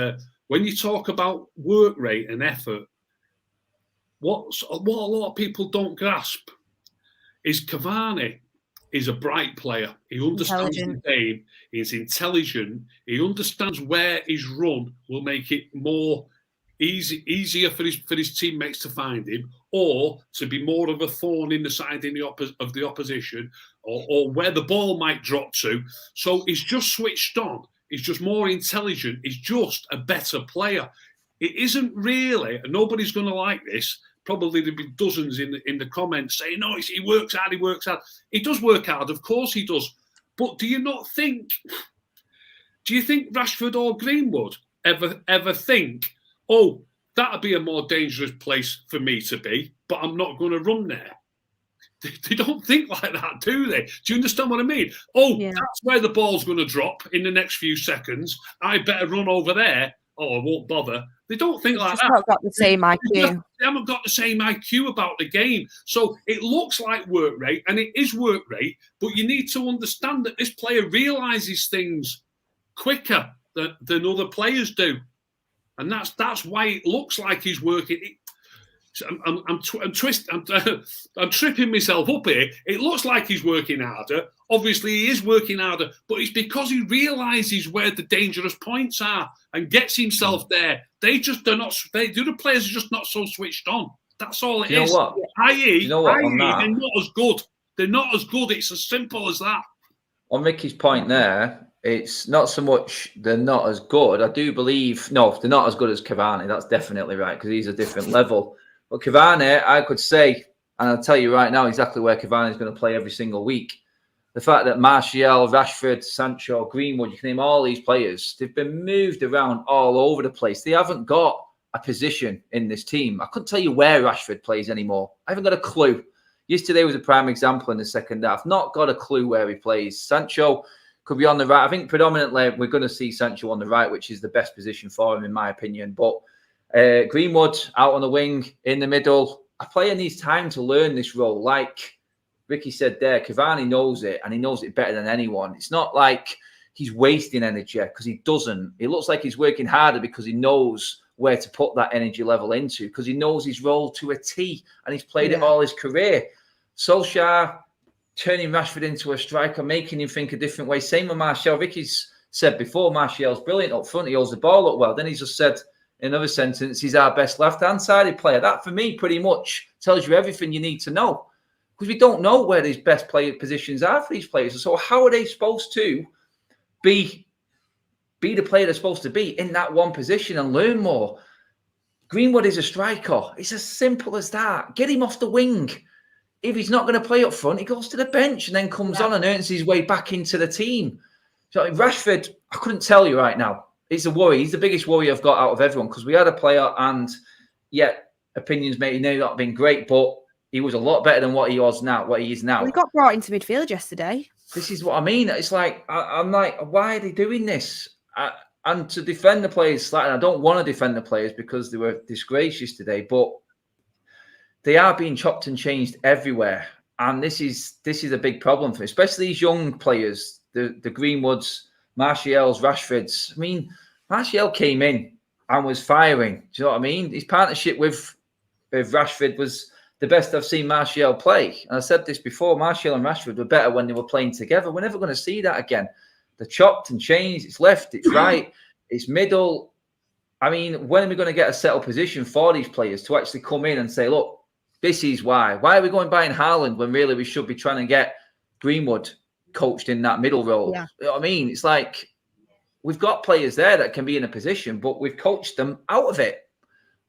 when you talk about work rate and effort, what a lot of people don't grasp is Cavani is a bright player. He understands the game. He's intelligent. He understands where his run will make it more easier for his teammates to find him, or to be more of a thorn in the side of the opposition, or where the ball might drop to. So he's just switched on. He's just more intelligent. He's just a better player. It isn't really, and nobody's going to like this. Probably there'll be dozens in the comments saying, no, he works hard, he works hard. He does work hard, of course he does. But do you think Rashford or Greenwood ever think, oh, that'd be a more dangerous place for me to be, but I'm not going to run there? They don't think like that, do they? Do you understand what I mean? Oh, yeah. That's where the ball's going to drop in the next few seconds. I better run over there. Oh, I won't bother. They don't think like that. They've not got the same IQ. They haven't got the same IQ about the game. So it looks like work rate, and it is work rate, but you need to understand that this player realises things quicker than other players do. And that's why it looks like he's working. I'm tripping myself up here. It looks like he's working harder. Obviously, he is working harder, but it's because he realises where the dangerous points are and gets himself there. The other players are just not so switched on. That's all it is. I.e., they're not as good. They're not as good. It's as simple as that. On Mickey's point there, it's not so much they're not as good. I do believe, no, they're not as good as Cavani. That's definitely right, because he's a different level. But Cavani, I could say, and I'll tell you right now exactly where Cavani is going to play every single week. The fact that Martial, Rashford, Sancho, Greenwood, you can name all these players, they've been moved around all over the place. They haven't got a position in this team. I couldn't tell you where Rashford plays anymore. I haven't got a clue. Yesterday was a prime example in the second half. Not got a clue where he plays. Sancho could be on the right. I think predominantly we're going to see Sancho on the right, which is the best position for him, in my opinion. But Greenwood out on the wing, in the middle, a player needs time to learn this role. Like Ricky said there, Cavani knows it, and he knows it better than anyone. It's not like he's wasting energy, because he doesn't. It looks like he's working harder because he knows where to put that energy level into, because he knows his role to a T, and he's played it all his career. Solskjaer turning Rashford into a striker, making him think a different way. Same with Martial. Ricky's said before, Martial's brilliant up front. He holds the ball up well. Then he's just said in another sentence, he's our best left-hand-sided player. That, for me, pretty much tells you everything you need to know, because we don't know where these best player positions are for these players. So how are they supposed to be the player they're supposed to be in that one position and learn more? Greenwood is a striker. It's as simple as that. Get him off the wing. If he's not going to play up front, he goes to the bench and then comes on and earns his way back into the team. So Rashford, I couldn't tell you right now. It's a worry. He's the biggest worry I've got out of everyone, because we had a player, and yet opinions may not have been great, but he was a lot better than what he is now. He got brought into midfield yesterday. This is what I mean. It's like, I'm like, why are they doing this? And to defend the players slightly, I don't want to defend the players because they were disgraced yesterday, but they are being chopped and changed everywhere. And this is a big problem for especially these young players, the Greenwoods, Martials, Rashfords. I mean, Martial came in and was firing. Do you know what I mean? His partnership with Rashford was the best I've seen Martial play. And I said this before, Martial and Rashford were better when they were playing together. We're never going to see that again. They're chopped and changed. It's left, it's right, it's middle. I mean, when are we going to get a settled position for these players to actually come in and say, look, this is why. Why are we going buying Haaland when really we should be trying to get Greenwood coached in that middle role? Yeah. You know what I mean? It's like, we've got players there that can be in a position, but we've coached them out of it.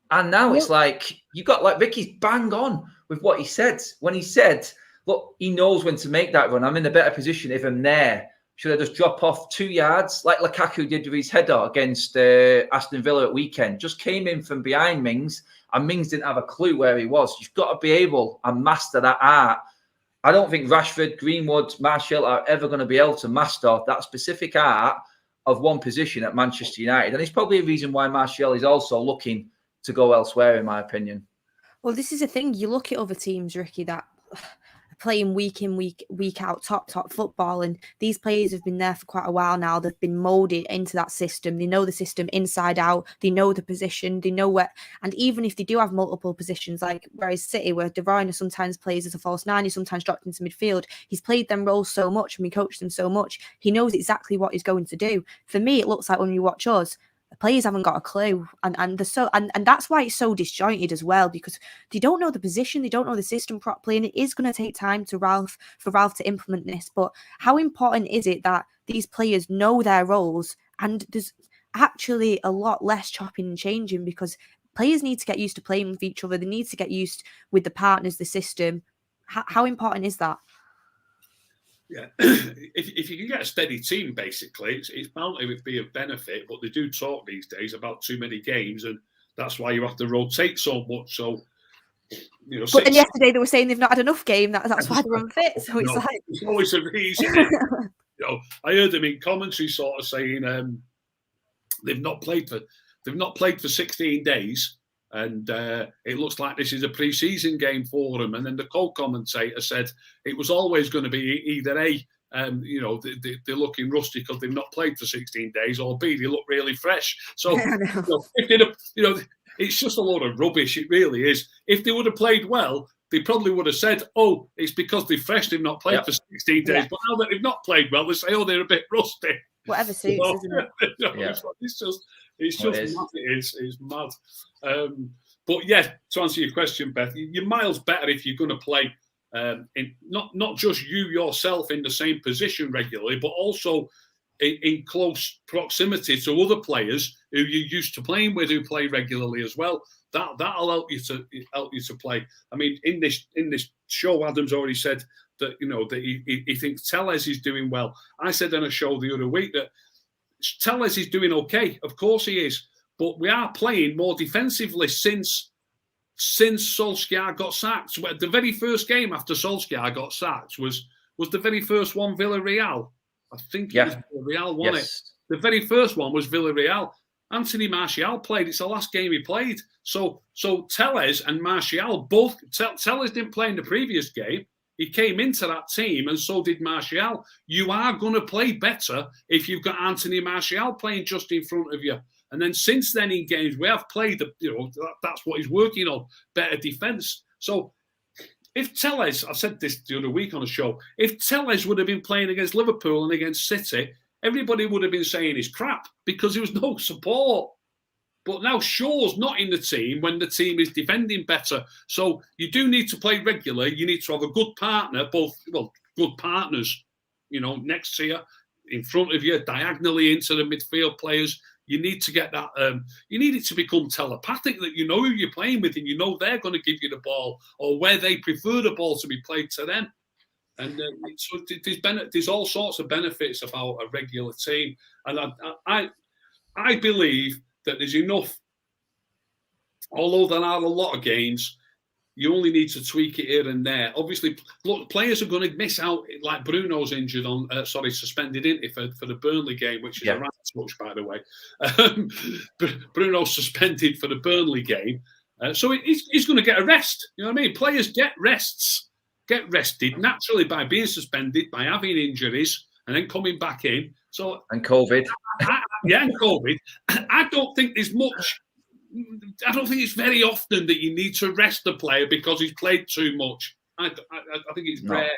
And now it's like, you got like Ricky's bang on with what he said. When he said, look, he knows when to make that run. I'm in a better position if I'm there. Should I just drop off 2 yards like Lukaku did with his header against Aston Villa at weekend? Just came in from behind Mings, and Mings didn't have a clue where he was. You've got to be able and master that art. I don't think Rashford, Greenwood, Martial are ever going to be able to master that specific art of one position at Manchester United. And it's probably a reason why Martial is also looking to go elsewhere, in my opinion. Well, this is the thing. You look at other teams, Ricky, that playing week in, week out, top football, and these players have been there for quite a while now. They've been molded into that system. They know the system inside out. They know the position. They know where. And even if they do have multiple positions, like whereas City, where De Bruyne sometimes plays as a false nine, he sometimes dropped into midfield. He's played them roles so much, and we coached them so much. He knows exactly what he's going to do. For me, it looks like when you watch us, the players haven't got a clue, and that's why it's so disjointed as well, because they don't know the position, they don't know the system properly, and it is going to take time for Ralph to implement this. But how important is it that these players know their roles, and there's actually a lot less chopping and changing, because players need to get used to playing with each other. They need to get used with the partners, the system. How important is that? Yeah, if you can get a steady team, basically, it's bound to be of benefit. But they do talk these days about too many games, and that's why you have to rotate so much. So, you know. But then yesterday they were saying they've not had enough game. That's why they're unfit. So it's like it's always a reason. You know, I heard them in commentary sort of saying they've not played for 16 days. And it looks like this is a pre-season game for them. And then the co-commentator said it was always going to be either A, you know, they're looking rusty because they've not played for 16 days, or B, they look really fresh. So, you know, it's just a load of rubbish. It really is. If they would have played well, they probably would have said, oh, it's because they're fresh, they've not played for 16 days. Yeah. But now that they've not played well, they say, oh, they're a bit rusty. Whatever suits, isn't it? It's just mad. It's mad. But yeah, to answer your question, Beth, you're miles better if you're going to play in not just you yourself in the same position regularly, but also in close proximity to other players who you're used to playing with, who play regularly as well. That'll help you to play. I mean, in this show, Adam's already said that, you know, that he thinks Telles is doing well. I said on a show the other week that Telles is doing okay. Of course he is, but we are playing more defensively since Solskjaer got sacked. The very first game after Solskjaer got sacked was the very first one, Villarreal. I think it was Villarreal, wasn't it? The very first one was Villarreal. Anthony Martial played. It's the last game he played. So Telles and Martial both. Telles didn't play in the previous game. He came into that team, and so did Martial. You are going to play better if you've got Anthony Martial playing just in front of you. And then since then in games, we have played, that's what he's working on, better defence. So if Telles, I said this the other week on the show, if Telles would have been playing against Liverpool and against City, everybody would have been saying he's crap because there was no support. But now Shaw's not in the team when the team is defending better. So you do need to play regular. You need to have a good partner, good partners, next to you, in front of you, diagonally into the midfield players. You need to get that, you need it to become telepathic that you know who you're playing with and you know they're going to give you the ball or where they prefer the ball to be played to them. And so there's all sorts of benefits about a regular team. And I believe that there's enough, although there are a lot of games, you only need to tweak it here and there. Obviously, look, players are going to miss out, like Bruno's injured suspended for the Burnley game, which is a right touch, by the way. Bruno's suspended for the Burnley game. So he's going to get a rest. You know what I mean? Players get rested naturally by being suspended, by having injuries, and then coming back in. And COVID. And COVID. I don't think there's much. I don't think it's very often that you need to rest a player because he's played too much. I think it's rare.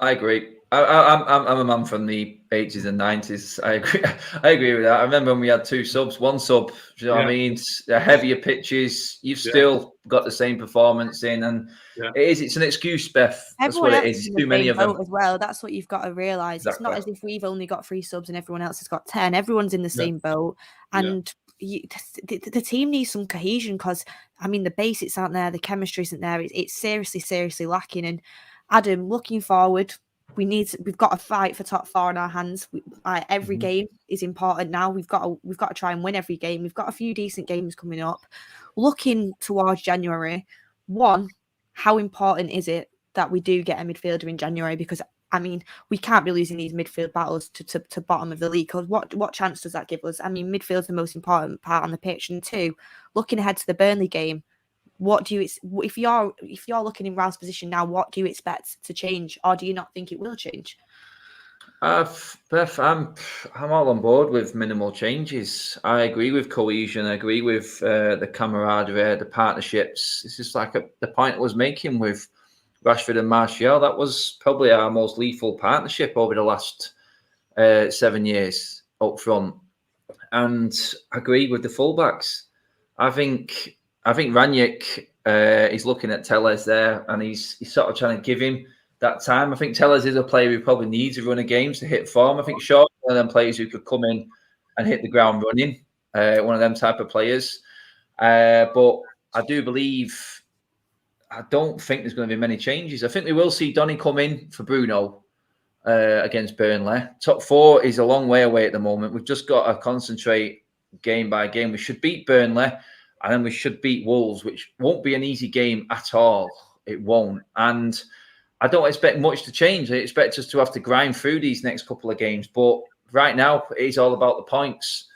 I agree. I'm a man from the 80s and 90s. I agree with that. I remember when we had two subs, one sub. Do you know what I mean? The heavier pitches, you've still got the same performance in, and it's an excuse, Beth. That's Everyone what it is. Too many of them as well. That's what you've got to realise. Exactly. It's not as if we've only got 3 subs and everyone else has got 10. Everyone's in the same boat, and the team needs some cohesion because the basics aren't there, the chemistry isn't there. It's seriously lacking. And Adam, looking forward, we've got to fight for top 4 in our hands. Every game is important now. We've got to try and win every game. We've got a few decent games coming up. Looking towards January, how important is it that we do get a midfielder in January? Because we can't be losing these midfield battles to bottom of the league. Because what chance does that give us? Midfield's the most important part on the pitch. And 2, looking ahead to the Burnley game, what do you, if you're looking in Ralph's position now, what do you expect to change, or do you not think it will change? Beth, I'm all on board with minimal changes. I agree with cohesion. I agree with the camaraderie, the partnerships. It's just like the point I was making with Rashford and Martial. That was probably our most lethal partnership over the last 7 years up front. And I agree with the fullbacks. I think Ranić is looking at Telles there, and he's sort of trying to give him that time. I think Telles is a player who probably needs a run of games to hit form. I think Shaw's one of them players who could come in and hit the ground running, one of them type of players. But I don't think there's going to be many changes. I think we will see Donny come in for Bruno against Burnley. Top 4 is a long way away at the moment. We've just got to concentrate game by game. We should beat Burnley, and then we should beat Wolves, which won't be an easy game at all. It won't. And I don't expect much to change. I expect us to have to grind through these next couple of games. But right now, it's all about the points.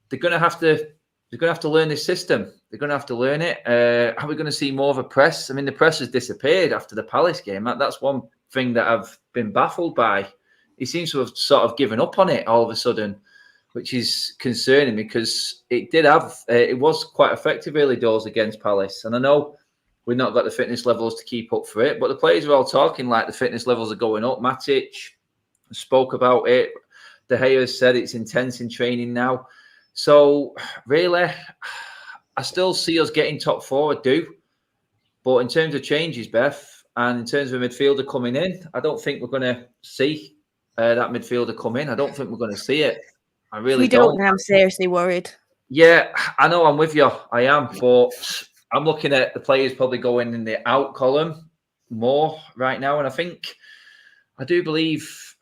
They're going to have to learn this system. They're going to have to learn it. Are we going to see more of a press? The press has disappeared after the Palace game. That's one thing that I've been baffled by. He seems to have sort of given up on it all of a sudden, which is concerning because it was quite effective early doors against Palace. And I know we've not got the fitness levels to keep up for it, but the players are all talking like the fitness levels are going up. Matic spoke about it. De Gea has said it's intense in training now. So really, I still see us getting top 4, I do. But in terms of changes, Beth, and in terms of a midfielder coming in, I don't think we're going to see that midfielder come in. I don't think we're going to see it. I really don't. I'm seriously worried. Yeah, I know, I'm with you. I am, but I'm looking at the players probably going in the out column more right now. And I do believe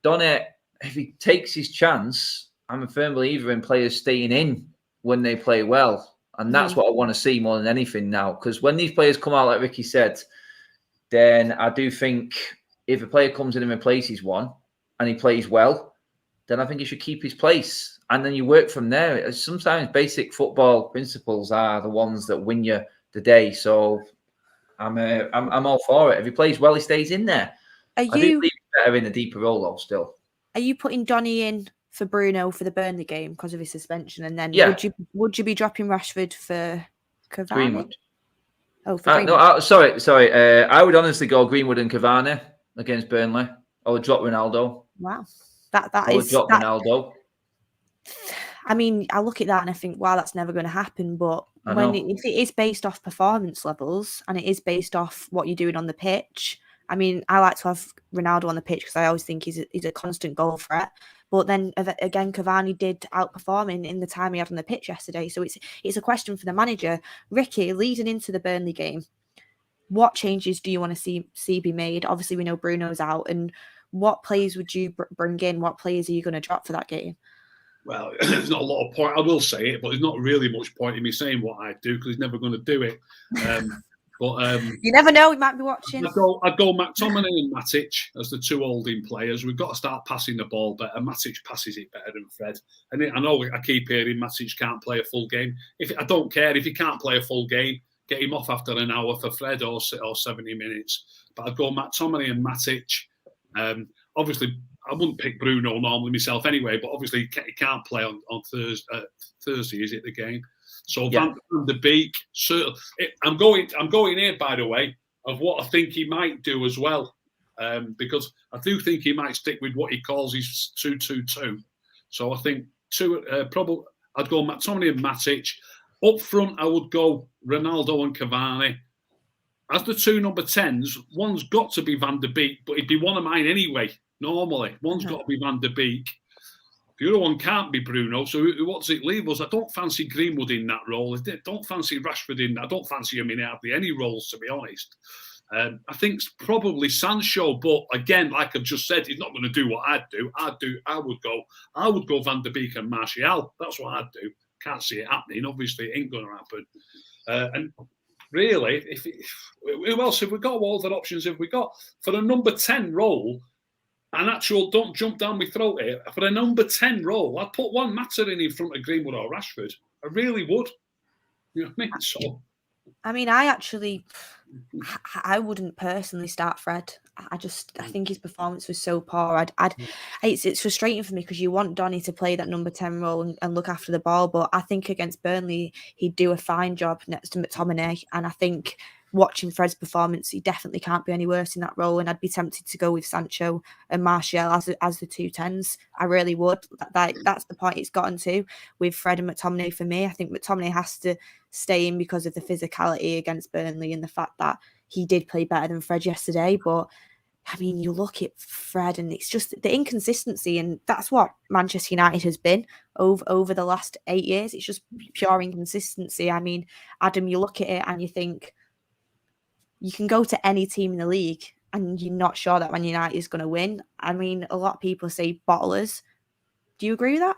Donny, if he takes his chance, I'm a firm believer in players staying in when they play well. And that's what I want to see more than anything now. Because when these players come out, like Ricky said, then I do think if a player comes in and replaces one and he plays well, then I think he should keep his place. And then you work from there. Sometimes basic football principles are the ones that win you the day. So I'm all for it. If he plays well, he stays in there. I do believe he's better in a deeper role, though, still. Are you putting Donny in for Bruno for the Burnley game because of his suspension? And then would you be dropping Rashford for Cavani? Greenwood. Oh, for Greenwood. No, sorry. I would honestly go Greenwood and Cavani against Burnley. I would drop Ronaldo. Wow. Ronaldo. I mean, I look at that and I think, wow, that's never going to happen. But if it is based off performance levels and it is based off what you're doing on the pitch, I mean, I like to have Ronaldo on the pitch because I always think he's a constant goal threat. But then again, Cavani did outperform in the time he had on the pitch yesterday. So it's a question for the manager. Ricky, leading into the Burnley game, what changes do you want to see be made? Obviously, we know Bruno's out. And what players would you bring in? What players are you going to drop for that game? Well, there's not a lot of point. I will say it, but there's not really much point in me saying what I'd do because he's never going to do it. But you never know, he might be watching. I'd go McTominay and Matic as the two holding players. We've got to start passing the ball better. Matic passes it better than Fred. And I know I keep hearing Matic can't play a full game. I don't care if he can't play a full game, get him off after an hour for Fred or 70 minutes. But I'd go McTominay and Matic. Obviously, I wouldn't pick Bruno normally myself anyway, but obviously he can't play on Thursday, is it, the game? So Van de Beek, I'm going here, by the way, of what I think he might do as well, because I do think he might stick with what he calls his 2-2-2. So I think probably I'd go McTominay and Matic. Up front, I would go Ronaldo and Cavani. As the two number 10s, one's got to be Van de Beek, but he'd be one of mine anyway, normally. One's got to be Van de Beek. The other one can't be Bruno, so what does it leave us? I don't fancy Greenwood in that role. I don't fancy Rashford in that. I don't fancy him in hardly any roles, to be honest. I think it's probably Sancho, but again, like I've just said, he's not going to do what I'd do. I would go Van de Beek and Martial. That's what I'd do. Can't see it happening. Obviously, it ain't going to happen. And really, who else have we got? What other options have we got for a number 10 role? An actual, don't jump down my throat here. For a number 10 role, I'd put one Matter in front of Greenwood or Rashford. I really would. You know what I mean? So, I mean, I wouldn't personally start Fred. I think his performance was so poor. It's frustrating for me because you want Donny to play that number 10 role and look after the ball, but I think against Burnley he'd do a fine job next to McTominay, and I think watching Fred's performance, he definitely can't be any worse in that role, and I'd be tempted to go with Sancho and Martial as the two 10s. I really would. That's the point it's gotten to with Fred and McTominay for me. I think McTominay has to stay in because of the physicality against Burnley and the fact that he did play better than Fred yesterday. But I mean, you look at Fred and it's just the inconsistency, and that's what Manchester United has been over the last 8 years. It's just pure inconsistency. I mean, Adam, you look at it and you think you can go to any team in the league and you're not sure that Man United is going to win. I mean, a lot of people say bottlers. Do you agree with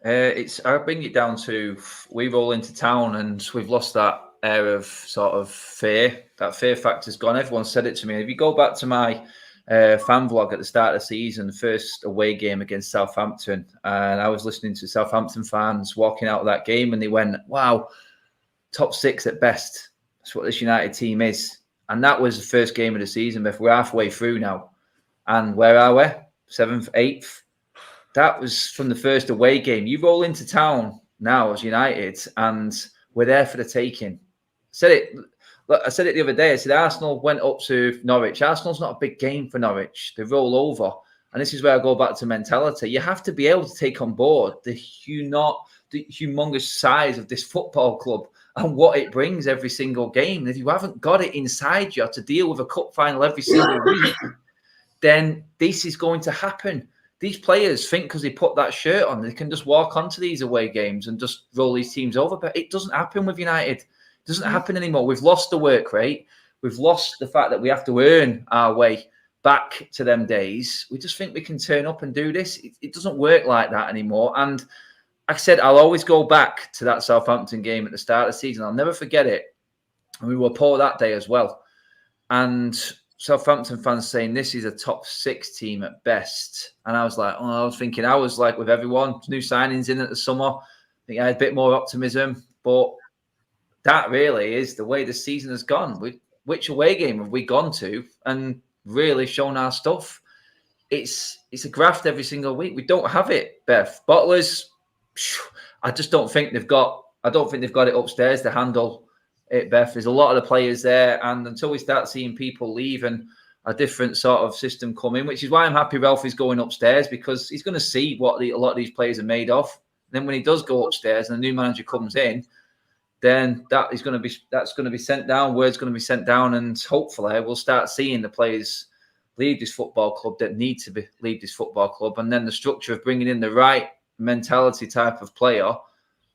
that? I bring it down to we roll into town and we've lost that air of sort of fear. That fear factor's gone. Everyone said it to me. If you go back to my fan vlog at the start of the season, the first away game against Southampton, and I was listening to Southampton fans walking out of that game and they went, wow, top 6 at best. That's what this United team is. And that was the first game of the season. But we're halfway through now. And where are we? 7th, 8th? That was from the first away game. You roll into town now as United, and we're there for the taking. I said it the other day. I said Arsenal went up to Norwich. Arsenal's not a big game for Norwich. They roll over. And this is where I go back to mentality. You have to be able to take on board the humongous size of this football club and what it brings every single game. If you haven't got it inside you to deal with a cup final every single week, then this is going to happen. These players think because they put that shirt on, they can just walk onto these away games and just roll these teams over. But it doesn't happen with United. It doesn't happen anymore. We've lost the work rate. We've lost the fact that we have to earn our way back to them days. We just think we can turn up and do this. It doesn't work like that anymore. And like I said, I'll always go back to that Southampton game at the start of the season. I'll never forget it. And we were poor that day as well. And Southampton fans saying this is a top 6 team at best. And I was like, I was like with everyone, new signings in at the summer. I think I had a bit more optimism. But that really is the way the season has gone. Which away game have we gone to and really shown our stuff? It's a graft every single week. We don't have it, Beth. Bottlers, I just don't think they've got it upstairs to handle it, Beth. There's a lot of the players there, and until we start seeing people leave and a different sort of system come in, which is why I'm happy Ralph is going upstairs, because he's going to see what a lot of these players are made of. And then when he does go upstairs and a new manager comes in, then that's going to be sent down. Word's going to be sent down, and hopefully we'll start seeing the players leave this football club that need to leave this football club, and then the structure of bringing in the right mentality type of player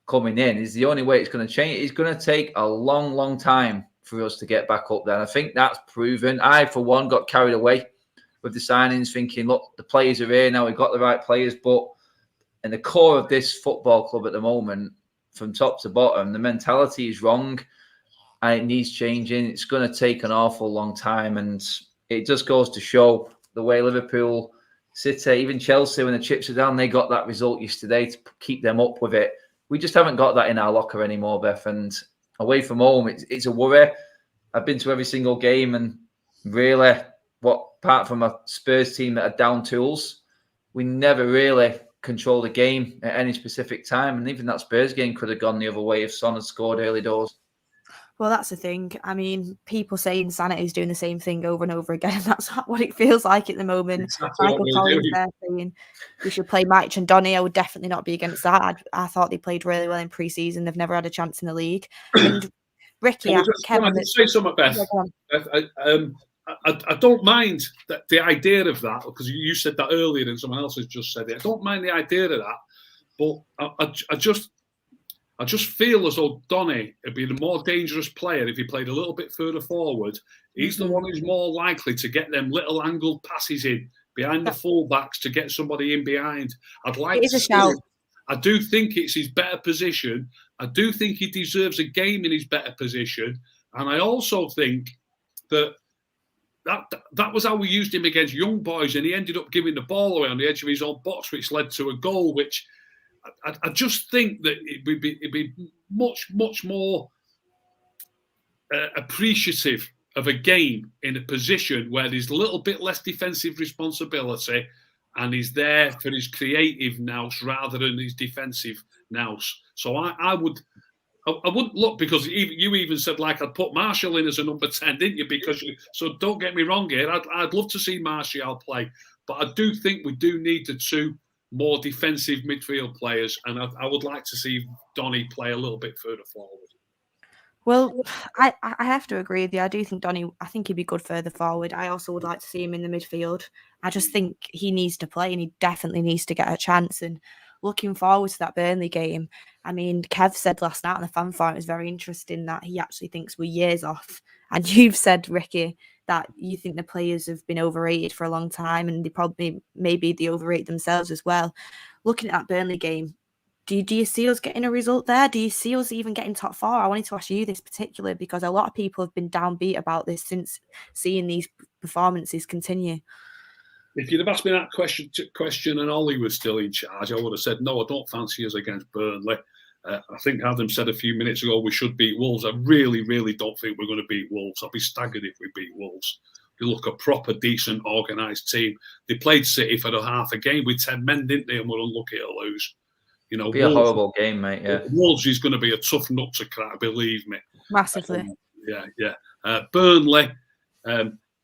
coming in is the only way it's going to change. It's going to take a long, long time for us to get back up there. And I think that's proven. I, for one, got carried away with the signings, thinking, look, the players are here now. We've got the right players, but in the core of this football club at the moment, from top to bottom, the mentality is wrong and it needs changing. It's going to take an awful long time, and it just goes to show the way Liverpool, City, even Chelsea, when the chips are down, they got that result yesterday to keep them up with it. We just haven't got that in our locker anymore, Beth. And away from home, it's a worry. I've been to every single game, and really, apart from a Spurs team that are down tools, we never really control the game at any specific time. And even that Spurs game could have gone the other way if Son had scored early doors. Well, that's the thing. I mean, people say insanity is doing the same thing over and over again. That's what it feels like at the moment. Exactly Michael Collins there saying we should play Mike and Donny. I would definitely not be against that. I thought they played really well in pre-season. They've never had a chance in the league. And Ricky, can I just say something, Beth? I don't mind the idea of that, because you said that earlier and someone else has just said it. I don't mind the idea of that, but I just feel as though Donny would be the more dangerous player if he played a little bit further forward. He's the one who's more likely to get them little angled passes in behind the fullbacks to get somebody in behind. I'd like to see him. I do think it's his better position. I do think he deserves a game in his better position. And I also think that was how we used him against young boys, and he ended up giving the ball away on the edge of his own box, which led to a goal, which I just think that it'd be much, much more appreciative of a game in a position where there's a little bit less defensive responsibility, and he's there for his creative nous rather than his defensive nous. So I wouldn't look, because you even said like I'd put Martial in as a number 10, didn't you? So don't get me wrong here. I'd love to see Martial play, but I do think we do need the two more defensive midfield players, and I would like to see Donny play a little bit further forward. Well, I have to agree with you. I do think Donny, I think he'd be good further forward. I also would like to see him in the midfield. I just think he needs to play, and he definitely needs to get a chance. And looking forward to that Burnley game. I mean, Kev said last night on the fan forum, it was very interesting that he actually thinks we're years off. And you've said, Ricky, that you think the players have been overrated for a long time, and maybe they overrate themselves as well. Looking at that Burnley game, do you see us getting a result there? Do you see us even getting top 4? I wanted to ask you this particular, because a lot of people have been downbeat about this since seeing these performances continue. If you'd have asked me that question and Ollie was still in charge, I would have said, no, I don't fancy us against Burnley. I think Adam said a few minutes ago we should beat Wolves. I really, really don't think we're going to beat Wolves. I'll be staggered if we beat Wolves. They look a proper, decent, organised team. They played City for half a game with 10 men, didn't they? And were unlucky to lose. You know, it'll be a horrible game, mate. Yeah, Wolves is going to be a tough nut to crack, believe me. Massively. Burnley,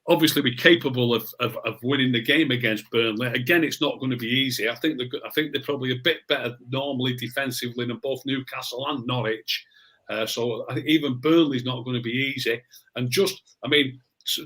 obviously, we're capable of winning the game against Burnley. Again, it's not going to be easy. I think they're probably a bit better normally defensively than both Newcastle and Norwich. So I think even Burnley's not going to be easy. And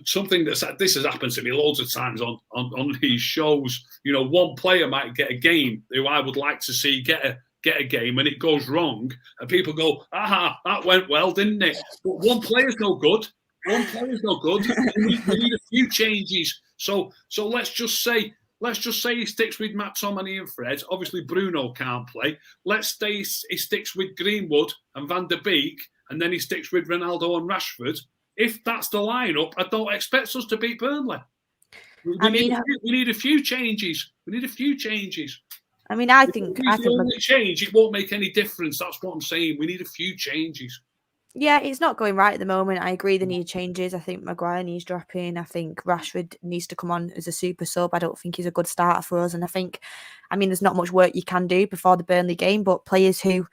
something this has happened to me loads of times on these shows. You know, one player might get a game who I would like to see get a game, and it goes wrong, and people go, "Aha, that went well, didn't it?" But one player's no good. One player's no good. We need a few changes. So let's just say he sticks with McTominay and Fred. Obviously, Bruno can't play. Let's say he sticks with Greenwood and Van der Beek, and then he sticks with Ronaldo and Rashford. if that's the lineup, I don't expect us to beat Burnley. We need a few changes. We need a few changes. I mean, I think only change, it won't make any difference. That's what I'm saying. We need a few changes. Yeah, it's not going right at the moment. I agree they need changes. I think Maguire needs dropping. I think Rashford needs to come on as a super sub. I don't think he's a good starter for us. And I mean, there's not much work you can do before the Burnley game, but players who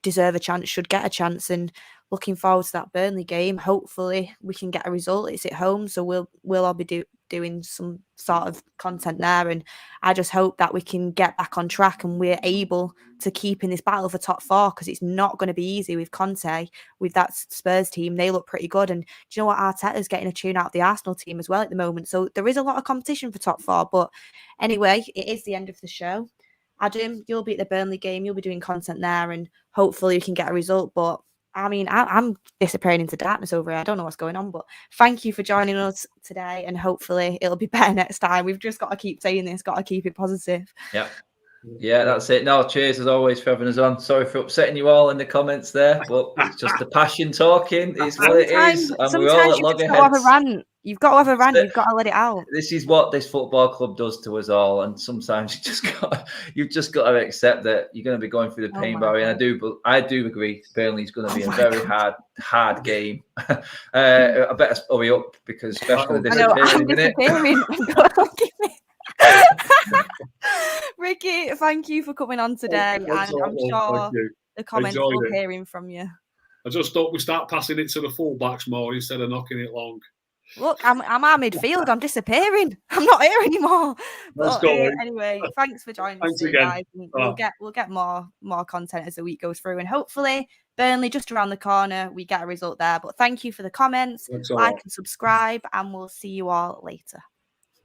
deserve a chance should get a chance. And looking forward to that Burnley game. Hopefully we can get a result. It's at home, so we'll all be doing some sort of content there. And I just hope that we can get back on track and we're able to keep in this battle for top 4, because it's not going to be easy with Conte, with that Spurs team. They look pretty good. And do you know what? Arteta's getting a tune out of the Arsenal team as well at the moment. So there is a lot of competition for top 4. But anyway, it is the end of the show. Adam, you'll be at the Burnley game. You'll be doing content there, and hopefully we can get a result. But I mean, I'm disappearing into darkness over here. I don't know what's going on, but thank you for joining us today, and hopefully it'll be better next time. We've just got to keep saying this, got to keep it positive. Yeah, that's it. No, cheers as always for having us on. Sorry for upsetting you all in the comments there, but it's just the passion talking. It's what it is. And we're all at loggerheads. You've got to have a rant. You've got to let it out. This is what this football club does to us all. And sometimes you've just got to accept that you're going to be going through the pain barrier. And I do agree. Burnley's going to be a very hard game. I better hurry up because especially I'm disappearing. Ricky, thank you for coming on today, and I'm sure the comments will be hearing from you. I just thought we start passing it to the fullbacks more instead of knocking it long. Look, I'm our midfield. I'm disappearing. I'm not here anymore. But anyway, thanks for joining us today, guys. We'll get more content as the week goes through, and hopefully Burnley just around the corner. We get a result there. But thank you for the comments. Like and subscribe, and we'll see you all later.